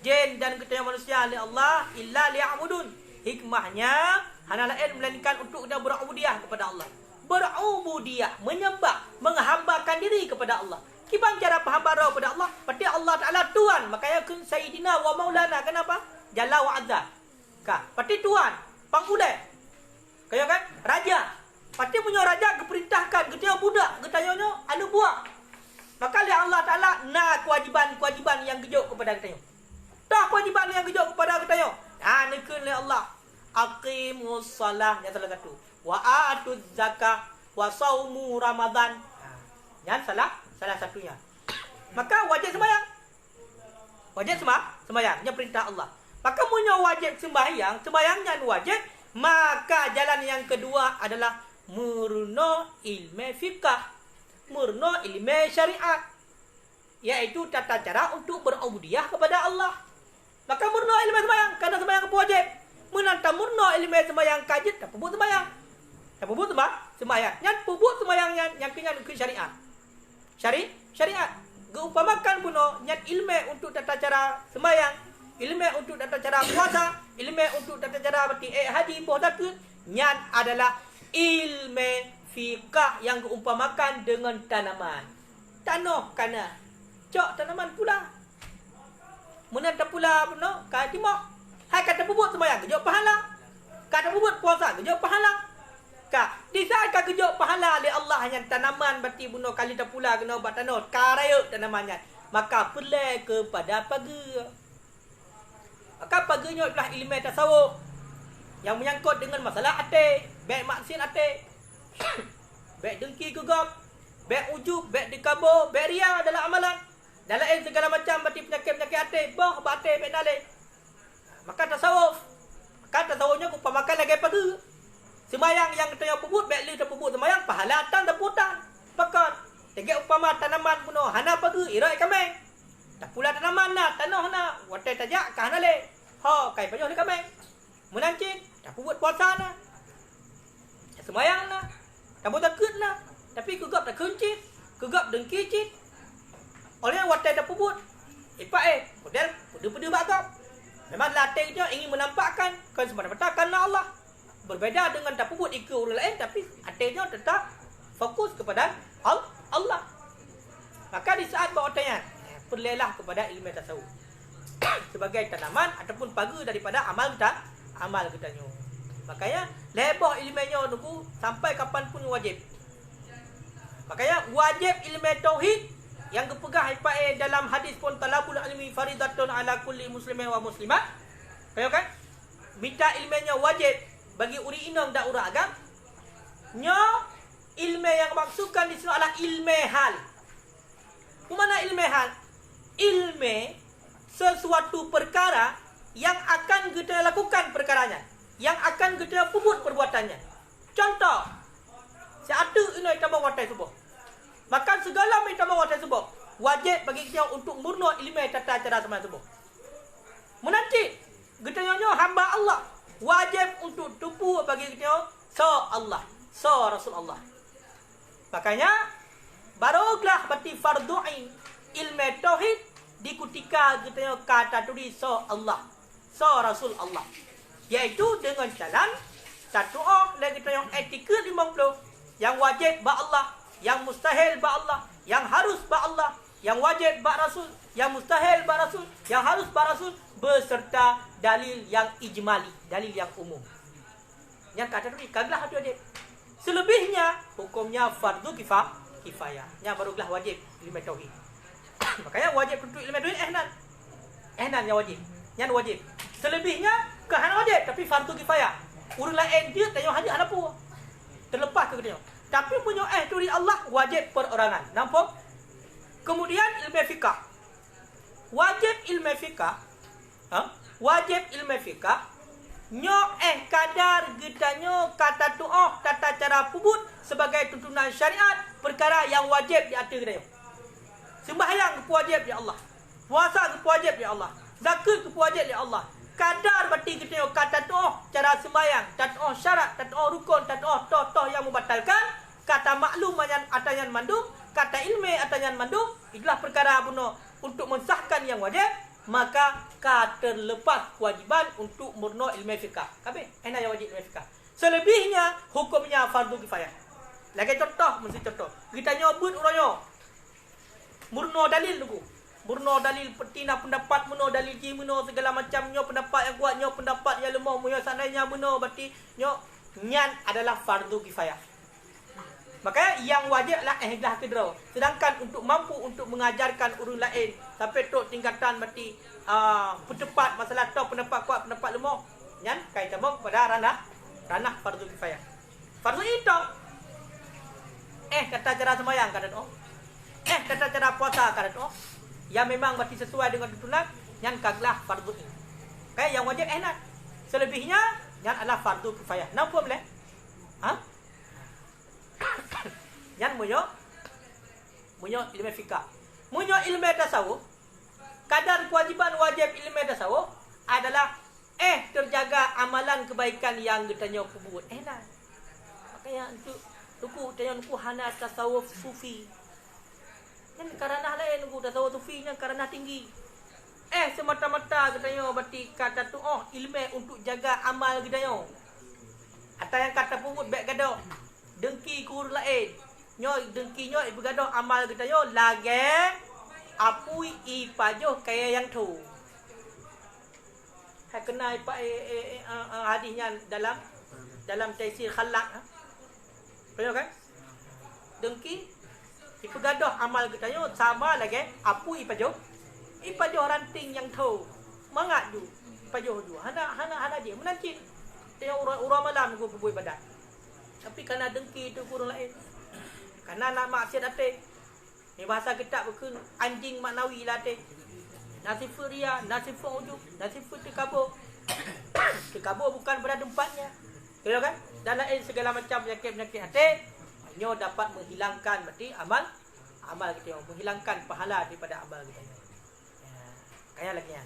jin dan kita manusia oleh Allah illa liya'budun. Hikmahnya hana lain melainkan untuk kita berubudiyah kepada Allah. Berubudiyah, menyembah, menghambakan diri kepada Allah. Kiban cara penghambaan kepada Allah? Berarti Allah Taala Tuhan. Makanya kun sayyidina wa maulana. Kenapa? Jalla wa azza. Berarti Tuhan, pangudai. Kaya kan? Raja. Berarti punya raja keperintahkan, kita budak, kita anu buah. Maka Allah Ta'ala nak kewajiban yang gejuk kepada kita. Dah kewajiban yang gejuk kepada kita. Nikah oleh Allah. Aqimus salah. Yang salah satu. Wa atuz zakah. Wa saumu Ramadan. Yang salah satunya. Maka wajib sembahyang. Wajib sembahyang. Yang perintah Allah. Maka punya wajib sembahyangnya wajib. Maka jalan yang kedua adalah murno ilmu fikah. Murno ilmu syariat, iaitu tata cara untuk berubudiyah kepada Allah. Maka murno ilmu sembahyang, kerana sembahyang wajib. Menantang murno ilmu sembahyang kajit, tak puput sembahyang. Tak puput sembahyang. Yang puput sembahyang yang kenyang ke syariat. Syariat. Geumpamakan puno nyat ilmu untuk tata cara sembahyang, ilmu untuk tata cara puasa, ilmu untuk tata cara berarti haji, zakat, nyat adalah ilmu fikah yang diumpamakan dengan tanaman. Tanah kana. Cok tanaman pula. Menata pula puno katimah. Hai kata bubut sembahyang gejok pahala. Kata bubut puasa gejok pahala. Di saat gejok pahala oleh Allah yang tanaman berarti buno kali tak pula kena buat tanah. Karaya tanamannya. Maka perlu kepada pagi. Maka paginya adalah ilmu tasawuf yang menyangkut dengan masalah hati, baik maksiat hati. Baik dengki gegap, baik ujub, baik dikabur, baik ria dalam amalan. Dalam segala macam berarti penyakit-penyakit hati, baik nalai. Maka tasawufnya umpamakan lagi pagi. Sembayang yang kita puput, baik li terpuput sembayang, pahala tan terputan. Pakat. Tegak umpama tanaman puno hana pagi, irai kami. Tak pula tanaman na, tanah na, watai tajak kah nalai. Kai panjang ni kami. Menancing, tak puput puasa na. Sembayang na. Tak boleh takut lah. Tapi kegap tak kencit. Kegap dengki cit. Oleh yang watai tak puput. Model peda-peda bakap. Memang latih dia ingin menampakkan. Kan semata-mata kerana Allah. Berbeza dengan tak puput ikut orang lain. Tapi hatinya tetap fokus kepada Allah. Maka di saat bawa tanya. Perlelah kepada ilmu tasawuf. Sebagai tanaman ataupun pagu daripada amal kita nyo. Makanya lebah ilmunya nunggu sampai kapan pun wajib. Makanya wajib ilmu tauhid yang dipegang dalam hadis pun talabul ilmi faridatun ala kulli muslimin wa muslimat. Tahu kan? Minta ilmunya wajib bagi uri inang dan ura agam. Nya ilmu yang maksudkan di sini adalah ilmu hal. Mana ilmu hal? Ilmu sesuatu perkara yang akan kita lakukan perkaranya. Yang akan kita puput perbuatannya. Contoh, seatu ini tambah watai subuh. Maka segala tambah watai subuh wajib bagi kita untuk murno ilmu tata cara sembahyang subuh. Menanti kita nyonya hamba Allah wajib untuk tupu bagi kita Allah, Rasulullah. Makanya barulah berarti fardu ain ilmu tauhid di ketika kita kata tulis Allah, Rasul Allah. Iaitu dengan jalan satu lagi kita yang etika 50 yang wajib ba Allah, yang mustahil ba Allah, yang harus ba Allah, yang wajib ba Rasul, yang mustahil ba Rasul, yang harus ba Rasul beserta dalil yang ijmali, dalil yang umum. Yang kata tadi kaglah hati wajib. Selebihnya hukumnya fardu kifayah. Yang barulah wajib ilmu tauhid. Makanya wajib untuk ilmu tauhid ihnan yang wajib. Yang wajib. Selebihnya kehana wajib tapi fardu kifayah. Urang lain dia tanya hadis apa? Terlepas ke dia. Tapi punya tu di Allah wajib perorangan. Nampak? Kemudian ilmu fikah. Wajib ilmu fikah. Wajib ilmu fikah. Nyo kadar getanyo kata doa tata cara pubut sebagai tuntunan syariat perkara yang wajib di atas dia. Sembahyang wajib ya Allah. Puasa wajib ya Allah. Zakat wajib ya Allah. Kadar berarti kita kata doa cara sembahyang, kata doa syarat, kata doa rukun, kata doa toh yang membatalkan, kata maklum atanyan mandum, kata ilmu atanyan mandum, itulah perkara buno untuk mensahkan yang wajib, maka terlepas kewajiban untuk murno ilmu fikah. Kabeh enak yang wajib ilmu fikah. Selebihnya hukumnya fardu kifayah. Lagi contoh, mesti contoh. Kita nyobut orangnya. Murno dalil dulu. Murno dalil petina pendapat murno dalil ji murno segala macamnya pendapat yang kuat nyo pendapat yang lemah munyo seandainya murno berarti nyo nyan adalah fardu kifayah. Makanya yang wajib lah ihdah kedra. Sedangkan untuk mampu untuk mengajarkan orang lain sampai tok tingkatan berarti berdebat masalah tok pendapat kuat pendapat lemah. Nyan kai tabung pada ranah fardu kifayah. Fardu itu kata cara sembahyang kata oh. Kata cara puasa kata oh. Yang memang berarti sesuai dengan tuntunan nyan kaglah fardu ini. Kayak yang wajib nak. Selebihnya nyan adalah fardu kifayah. Nampak boleh? Yang munyo ilmu fikah. Munyo ilmu tasawuf, kadar kewajiban wajib ilmu tasawuf adalah terjaga amalan kebaikan yang ditanya kubut. Nah. Makanya untuk tuku tanya nuku hana tasawuf sufi. Kan karena lain nuku tasawuf sufi yang karena tinggi. Semata-mata katanya berarti kata tu ilmu untuk jaga amal katanya. Atau yang kata punggut baik gadoh. Dengki kur lain. Nyo dengki nyo bergadoh amal kita yo lagi apui i pajoh kaya yang tu. Hai kena ipa hadisnya dalam tafsir Khalaq. Betul kan? Dengki ipegadoh amal kita yo sama lagi apui i pajoh. I pajoh ranting yang tu. Mangat ju pajoh ju. Hana dia menancing. Dia urang malam gua pergi ibadat. Tapi kerana dengki itu kurang lain. Kerana nak maksiat atik. Ni bahasa kitab bukan anjing maknawi lah atik. Nasifur ria, nasifur ujub, nasifur terkabur. Terkabur bukan pada tempatnya. Betul kan? Dan lain segala macam penyakit-penyakit atik. Nyo dapat menghilangkan berarti amal kita. Menghilangkan pahala daripada amal kita. Kaya lagi ya.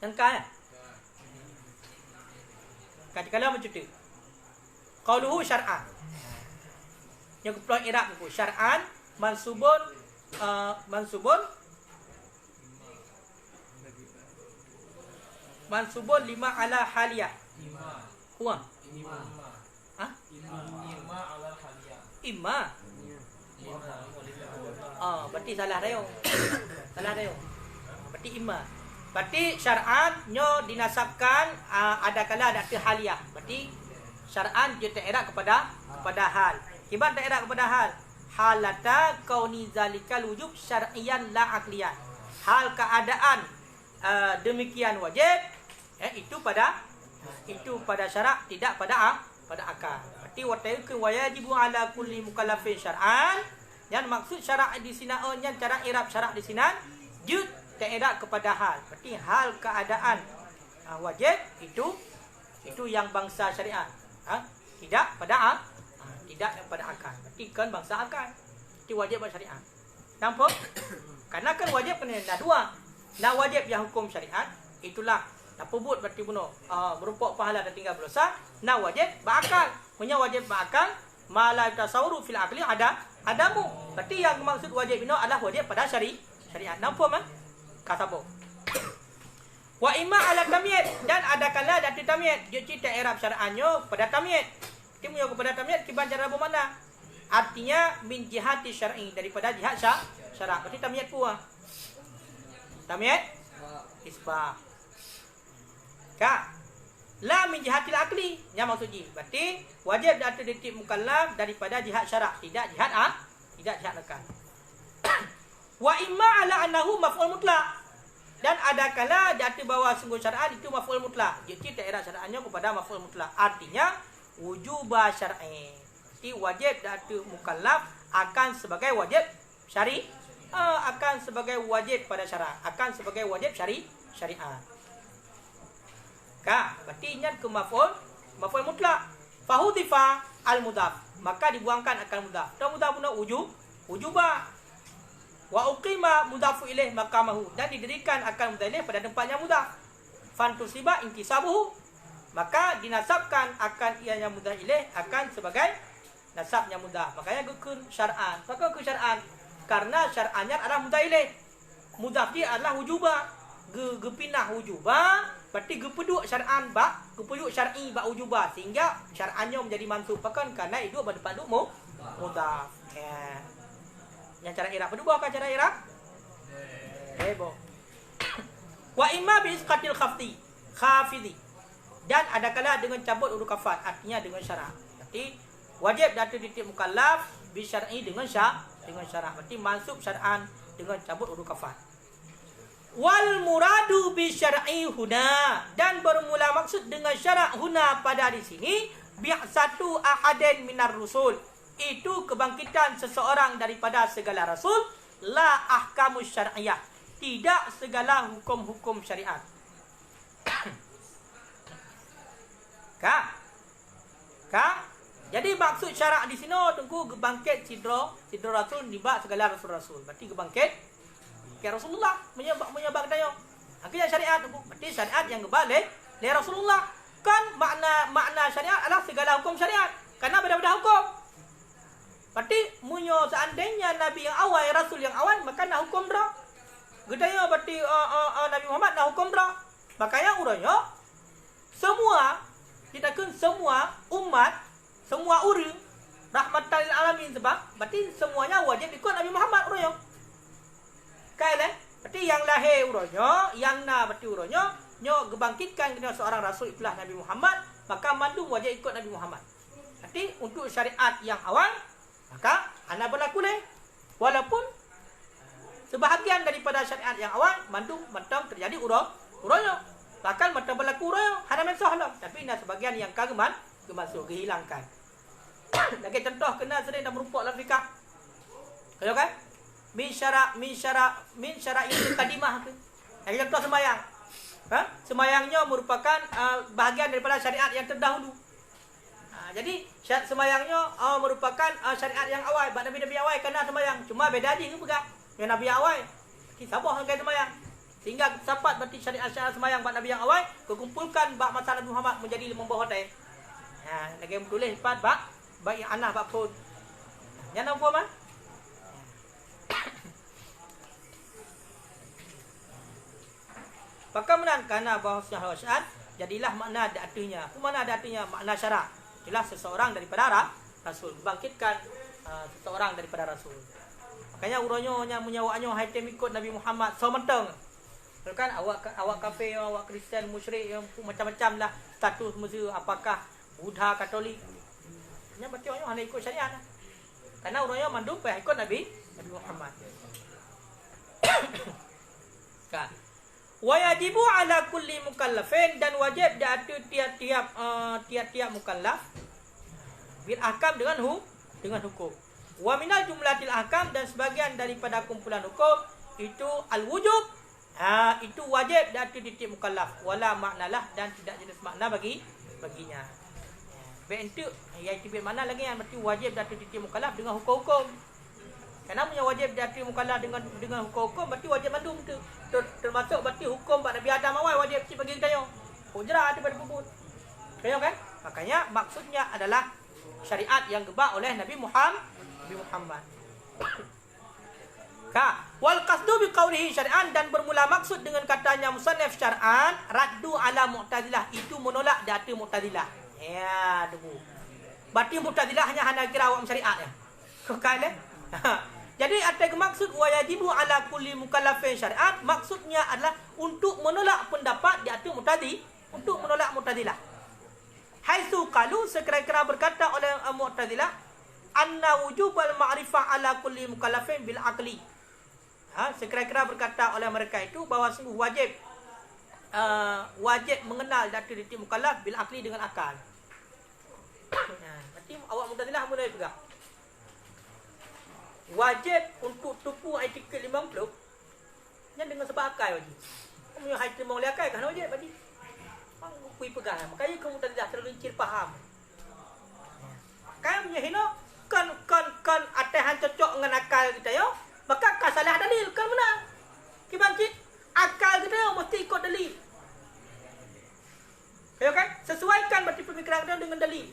Yang kaya. Katakanlah macam tu. Qauluhu syar'an. Yang kepeluang i'rab tu syar'an mansubun lima ala haliyah. Huwa. Ala haliyah. Imma. Berarti salah dah yo. Berarti imma. Berarti syar'an nyo dinasabkan ada kala ada haliyah. Berarti syar'an dia ta'irab kepada hal. Kibat ta'irab kepada hal. Halata kauni zalikal wujub syar'iyan la aqliyan. Hal keadaan demikian wajib itu pada syarak tidak pada akal. Berarti wa ta'yuku wa yajibu ala kulli mukallafin syar'an. Yang maksud syarak di sini yang cara i'rab syarak di sini jud ta'irab kepada hal. Berarti hal keadaan wajib itu yang bangsa syariat. Tidak pada akal. Berarti kan bangsa akal. Itu wajib buat syariat. Nampak? Karena kan wajib kena ada dua. Nak wajib yang hukum syariat itulah nak pebut berarti bunuh merupakan pahala dan tinggal berdosa. Nak wajib berakal. Punya wajib berakal mala tasawuru fil aqli adamu. Berarti yang maksud wajib ini adalah wajib pada syariat. Nampak mah? Kata apa? Wa imma ala tamyid dan ada kala datu tamyid. Dia cerita i'rab syar'annya pada tamyid. Timunya kepada tamyid kiban cara bermakna. Artinya min jihati syar'i daripada jihad syarak. Berarti tamyid pula. Tamyid isbah. Ka la min jihatil aqli. Yang maksudnya berarti wajib datu detik mukallaf daripada jihad syarak, tidak jihad akal. Wa imma ala annahu maf'ul mutlaq. Dan ada kala jatuh bawah sungguh syar'an itu maf'ul mutlak. Jadi ta'irab syar'annya kepada maf'ul mutlak. Artinya wujubah syar'i. Jadi wajib jatuh mukallaf akan sebagai wajib syari, akan sebagai wajib pada syara', akan sebagai wajib syariah. Berarti ingat ke maf'ul mutlak. Fahudifa al-mudhaf. Maka dibuangkan akal mudhaf. Dan mudhaf pun wujubah. Wa uqima mudhafu ilaih maqamahu dan didirikan akan mudhaf ilaih pada tempatnya mudhaf. Fantusiba intisabuhu maka dinasabkan akan ianya mudhaf ilaih akan sebagai nasabnya mudhaf. Makanya gukun syar'an. Maka gukun syar'an karena syar'annya adalah mudhaf ilaih. Mudhaf dia adalah wujubah. Gepinah wujubah berarti gepeduk syar'an ba gepeduk syar'i ba wujubah sehingga syar'annya menjadi mansub karena itu berdepan duk mudhaf. Yang cara i'rab kedua kan cara i'rab heboh. Wa imma bi isqatil khafidi dan ada kala dengan cabut huruf kafat artinya dengan syarat. Berarti Wajib datu titik mukallaf bi syar'i dengan syarak. Berarti mansub syar'an dengan cabut huruf kafat. Wal muradu bi syar'i huna, dan bermula maksud dengan syarak huna pada di sini bi'satu ahadin minar rusul, itu kebangkitan seseorang daripada segala rasul, la ahkamus syar'iyah, tidak segala hukum-hukum syariat. Kak. Jadi maksud syarak di sini tunggu gebangkit sidra rasul nibak segala rasul-rasul. Berarti gebangkit ke Rasulullah menyebab daya. Akhirnya syariat tunggu. Berarti syariat yang gebalik dari Rasulullah. Kan makna syariat adalah segala hukum syariat. Karena beda-beda hukum. Berarti munyo seandainya nabi yang awal, rasul yang awal, maka nak hukum dah. Gedanya berarti Nabi Muhammad nak hukum dah. Makanya uranya semua kita kan semua umat, semua orang rahmatan lil alamin, sebab berarti semuanya wajib ikut Nabi Muhammad uranya. Kaile, berarti yang lahir uranya, yang berarti uranya nyo gebangkitkan kena seorang rasul itulah Nabi Muhammad, maka mandung wajib ikut Nabi Muhammad. Berarti untuk syariat yang awal, maka ana berlaku leh. Walaupun sebahagian daripada syariat yang awal mandung mentang terjadi uranya. Bahkan mentang berlaku uranya hana mensahlah, tapi nak sebahagian yang kageman kemasuk kehilangkan. Lagi contoh kena sering dah merupak dalam fikah. Kalau kan? Min syara itu kadimah tu. Lagi contoh sembahyang. Sembahyangnya merupakan bahagian daripada syariat yang terdahulu. Jadi sembahyangnya merupakan syariat yang awal. Nabi-nabi awal kena sembahyang. Cuma beda dia ke pegang. Yang Nabi awal kita sabah dengan sembahyang. Sehingga sapat berarti syariat sembahyang bab Nabi yang awal kumpulkan bab masa Nabi Muhammad menjadi 5 hotel. Lagi tulis empat bab yang anak bab pun. Yang nampak mah? Maka menangkana bahawa syariat jadilah makna ada artinya. Mana ada artinya makna syarak? Jelas seseorang daripada rasul, bangkitkan seseorang daripada rasul. Makanya uranya menyawaknya haitem ikut Nabi Muhammad sementang. Kan awak kafir, awak Kristian, musyrik yang macam-macam lah status musuh, apakah Buddha, Katolik. Nya berarti orang hanya ikut syariat lah. Karena uranya mandung payah ikut Nabi Muhammad. Kan. Wajibu ala kulli mukallafin, dan wajib di atas tiap-tiap mukallaf bil ahkam dengan hukum. Wa minal jumlatil ahkam, dan sebagian daripada kumpulan hukum itu al-wujub, itu wajib di atas tiap mukallaf, wala maknalah, dan tidak jenis makna baginya. Bentuk iaitu bermakna lagi yang berarti wajib di atas tiap mukallaf dengan hukum-hukum. Karena punya wajib di atas mukallaf dengan hukum-hukum berarti wajib mandum tu. Termasuk berarti hukum pada Nabi Adam awal wajib bagi kita yo. Hujrah daripada bubut. Tahu kan? Makanya maksudnya adalah syariat yang gebak oleh Nabi Muhammad. Wal qasdu bi qawlihi syar'an, dan bermula maksud dengan katanya musannif syar'an raddu ala mu'tazilah, itu menolak di atas mu'tazilah. Ya, debu. Berarti mu'tazilah hanya kira awam syariat ya. Kekal eh? Jadi ada maksud wajibu ala kulli mukallafin syariat, maksudnya adalah untuk menolak pendapat di atas mu'tazilah. Haitsu qalu, sekira-kira berkata oleh mu'tazilah, anna wujubal ma'rifah ala kulli mukallafin bil aqli. Sekira-kira berkata oleh mereka itu bahawa sungguh wajib mengenal datu titik mukallaf bil aqli, dengan akal. Berarti awak mu'tazilah mulai juga wajib untuk tupu artikel 50 yang dengan sebab akal wajib. Kamu yang haitu mau lihat akal kan wajib berarti. Bang kui pegang. Makanya kamu tak terlincir faham. Kan punya hina kan atahan cocok dengan akal kita yo. Maka akal salah dalil kan benar. Kibangkit akal kita yo mesti ikut dalil. Ya kan? Sesuaikan berarti pemikiran kita dengan dalil.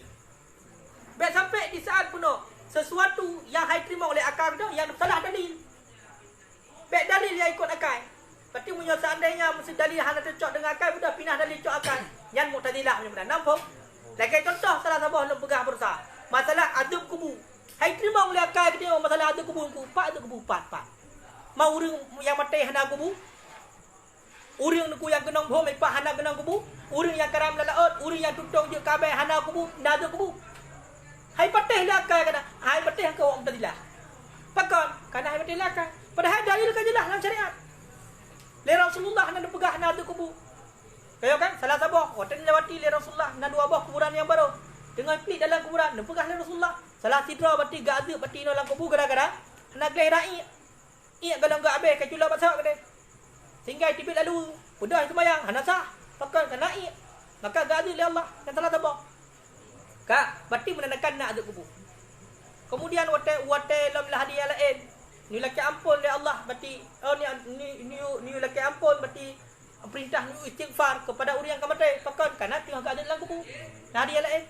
Biar sampai di saat penuh sesuatu yang terima oleh akal kita yang salah dalil. Baik dalil yang ikut akal. Berarti punya seandainya mesti dalil hanya cocok dengan akal, sudah pindah dalil cocok akal. Yang mu'tazilah punya benar. Nampak? Lagi contoh salah sabah nak pegang berusaha. Masalah adab kubur. Terima oleh akal kita masalah adab kubur. Adab kubur 4. Mau orang yang mati hana kubur. Orang yang kena bom lepas hana kena kubur. Orang yang karam lalaut, orang yang tutung je kabel hana kubur, nada kubur. Hai patih lah akal kata. Hai patih kau orang Mu'tazilah. Pakon, karena hai patih lah akal. Padahal dalil kan jelas dalam syariat. Le Rasulullah nak pegah nak tu kubur. Kaya kan salah sabah, waktu lewati le Rasulullah nak dua buah kuburan yang baru. Dengan pelik dalam kuburan, nak pegah le Rasulullah. Salah sidra bati gazab bati no dalam kubur kadang-kadang. Nak gelai rai. Ia kalau enggak habis kacula pasal kata. Sehingga tibit lalu, udah itu bayang, hana sah. Pakon kena ia. Maka gazab le Allah dan salah sabah. Kak, bati menandakan nak azab kubur. Kemudian wate lam hadiah lain. Ni laki ampun dia Allah berarti ni laki ampun berarti perintah ni istighfar kepada orang yang mati pakon karena tengah keadaan dalam kubur. Nah dia lain.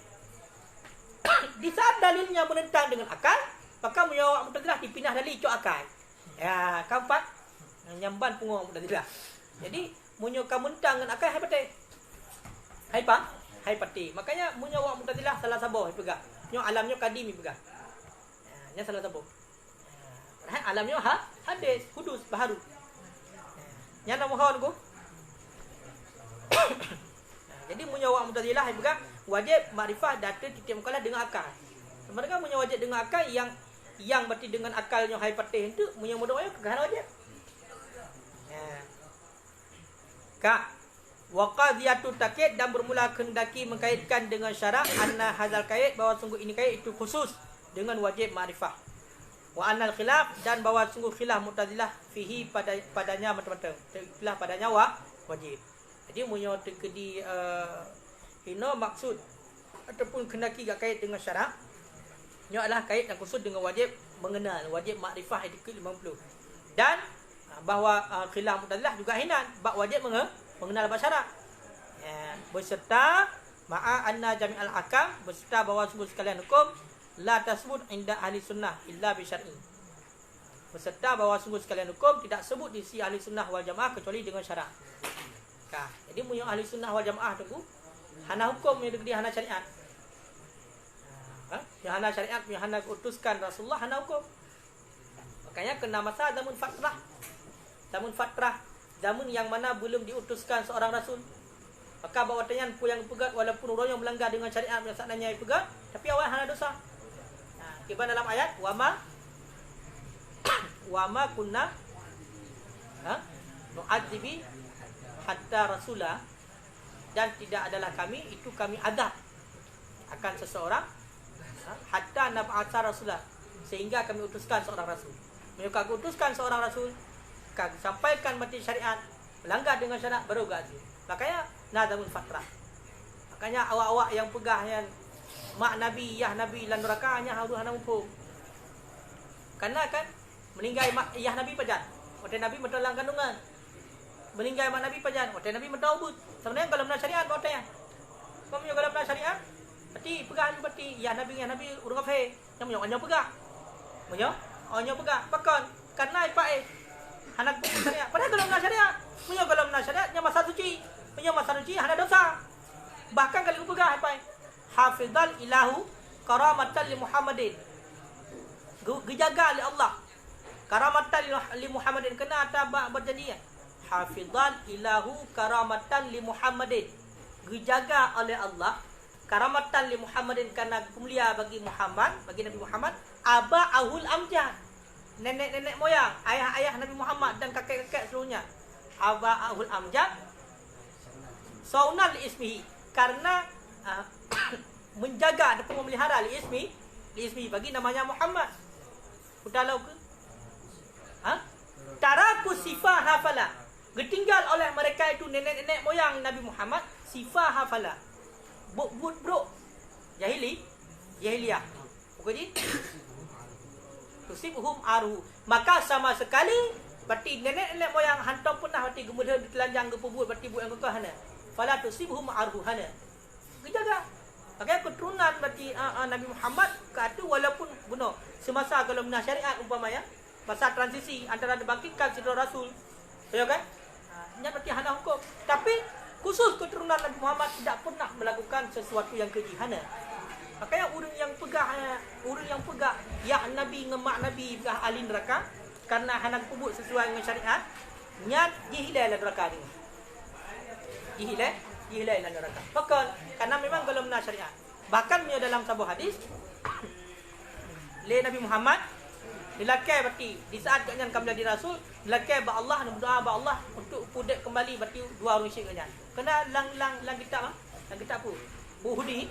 Di saat dalilnya menentang dengan akal, maka menjawab Mu'tazilah dipindah dalil ikut akal. Ya, keempat nyamban punggung Mu'tazilah. Jadi menyokan mentang dengan akal hai pati. Hai pa? Hai pati. Makanya menjawab Mu'tazilah salah sabah pegang. Nyo alamnya kadim pegang. Ya, salah sabah. Alamnya hadis, hudus, baharu. Yang nak mohon ku. Jadi menjawab Mu'tazilah juga wajib makrifah data titik mukalah dengan akal. Mereka punya wajib dengan akal yang berarti dengan akalnya hai patih itu punya modalnya kegana wajib. Ka wa qadiyatu taqiid dan bermula kendaki mengkaitkan dengan syarak anna hadzal qaid bahawa sungguh ini qaid itu khusus dengan wajib makrifah. Wa annal khilaf dan bahawa sungguh khilaf Mu'tazilah fihi padanya macam-macam. Khilaf padanya wajib. Jadi munyo tekedi hina maksud ataupun kendaki gak kait dengan syarak. Nyo adalah kait yang khusus dengan wajib mengenal, wajib makrifah etikut 50. Dan bahawa khilaf Mu'tazilah juga hinan bab wajib mengenal bab syarak. Beserta ma'a anna jami'al ahkam beserta bahawa semua sekalian hukum la tasbut inda ahli sunnah illa bi syar'i. Beserta bahawa sungguh sekalian hukum tidak sebut di sisi ahli sunnah wal jamaah kecuali dengan syarak. Jadi punya ahli sunnah wal jamaah tu hana hukum yang digedi hana syariat. Yang hana syariat, yang hana utuskan Rasulullah hana hukum. Makanya kena masa zaman fatrah. Zaman fatrah, zaman yang mana belum diutuskan seorang rasul. Maka bawatanya yang pegat walaupun orangnya melanggar dengan syariat yang saknanya pegat, tapi awal hana dosa. Kiban dalam ayat wama kunna nu'adzibi hatta rasula dan tidak adalah kami itu kami adab akan seseorang hatta nab'atsa rasula sehingga kami utuskan seorang rasul. Mereka utuskan seorang rasul sampaikan mati syariat melanggar dengan syariat baru gazi. Makanya nadamun fatrah. Makanya awak-awak yang pegah yang mak nabi yah nabi lan neraka hanya harus hana hukum. Karena kan meninggal mak yah nabi pajan. Waktu nabi mentolang kandungan. Meninggal mak nabi pajan. Waktu nabi mentaubat. Sebenarnya kalau benar syariat waktu ya. Kamu kalau benar syariat berarti pegah berarti yah nabi urang kafir. Yang menyo pegah. Menyo pegah. Pakon karena ipae anak syariat. Padahal kalau benar syariat, menyo kalau benar syariat yang masa suci. Menyo masa suci hana dosa. Bahkan kalau pegah ipae hafizal ilahu karamatan li Muhammadin. Dijaga oleh Allah. Karamatan li Muhammadin kena atas berjanji. Hafizal ilahu karamatan li Muhammadin. Dijaga oleh Allah karamatan li Muhammadin karena mulia bagi Muhammad, bagi Nabi Muhammad, abaahul amjad. Nenek-nenek moyang, ayah-ayah Nabi Muhammad dan kakek-kakek seluruhnya. Abaahul amjad. Saunal li ismihi karena menjaga ataupun memelihara li ismi bagi namanya Muhammad. Utalau ke? Taraku sifah hafala. Ditinggal oleh mereka itu nenek-nenek moyang Nabi Muhammad sifah hafala. Bro. Jahiliyah. Okey. Tusibuhum aru. Maka sama sekali berarti nenek-nenek moyang hantam pernah berarti gemudah ditelanjang ke pubut berarti buat yang kekahana. Fala tusibuhum arhuhana. Dijaga. Makanya keturunan berarti Nabi Muhammad kata walaupun benar semasa kalau benar syariat umpamanya masa transisi antara dibangkitkan sidra Rasul. Ya kan? Ini berarti hana hukum. Tapi khusus keturunan Nabi Muhammad tidak pernah melakukan sesuatu yang keji hana. Makanya orang yang pegah ya Nabi ngemak Nabi pegah ahli neraka karena hana kubut sesuai dengan syariat, nyat jihilai lah neraka ni. Jihilai lah neraka. Bahkan karena memang kalau benar syariat. Bahkan dalam sebuah hadis le Nabi Muhammad dilakai berarti di saat kanyan kamu jadi rasul dilakai ba Allah nak berdoa ba Allah untuk pudek kembali berarti dua orang syekh kanyan kena lang kitab lang kitab apa Uhudi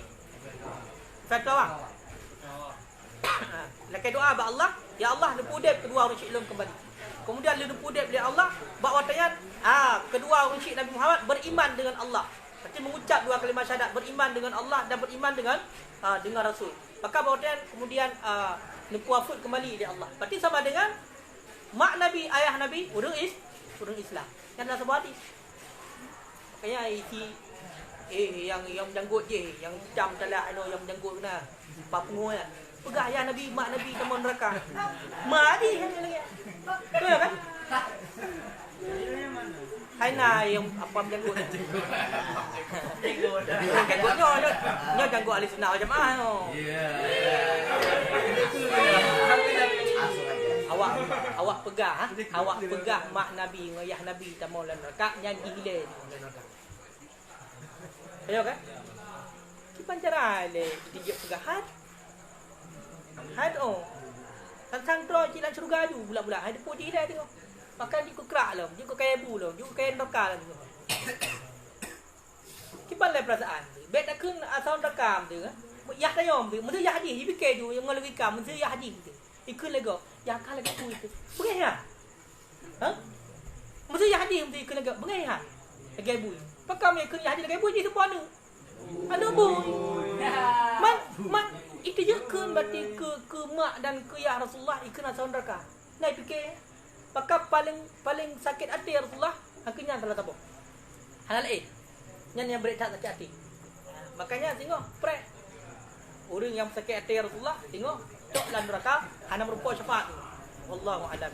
fatwa lakai doa ba Allah ya Allah nak pudek kedua orang syekh lom kembali kemudian le pudek oleh Allah ba watayan kedua orang syekh Nabi Muhammad beriman dengan Allah berarti mengucap dua kalimah syahadat beriman dengan Allah dan beriman dengan rasul maka ba watayan kemudian Nupuafut kembali dia Allah. Berarti sama dengan mak Nabi, ayah Nabi, urang Islam. Yang dalam sebuah hadis. Makanya isi yang janggut je, yang hitam talak yang janggut kena. Papungu ya. Pegah ayah Nabi, mak Nabi teman neraka. Mak ni lagi. Betul kan? Hai na yang apa janggut. Janggutnya janggut ahli sunnah wal jamaah tu. Awak pegah mak Nabi dengan ayah Nabi tamu lan neraka nyanyi hilir neraka. Ayo kan? Kipan cara le dijak pegahan. Had tentang tro cilan surga ju bulan-bulan ada puji dia tengok. Makan di kukrak lah, juga kaya bu lah, juga kaya neraka lah. Kipan le perasaan. Bet nak kun asal neraka tu kan. Yah tayom tu, mesti yah hadis, fikir tu yang ngalui kam, mesti yah hadis tu. Ikut lagi, yah kala lagi tu itu. Bengai ha? Ha? Mesti yah hadis mesti ikut lagi, bengai ha? Lagi bu. Pakam ikut yah hadis lagi bu je semua tu. Ada bu. Man itu je kun berarti ke mak dan ke ya Rasulullah ikut asal neraka. Nai fikir. Maka paling sakit hati Rasulullah akhirnya adalah apa? Halal yang berat sakit hati. Makanya tengok prek orang yang sakit hati Rasulullah tengok cok lan neraka hana merupa syafaat. Wallahu a'lam.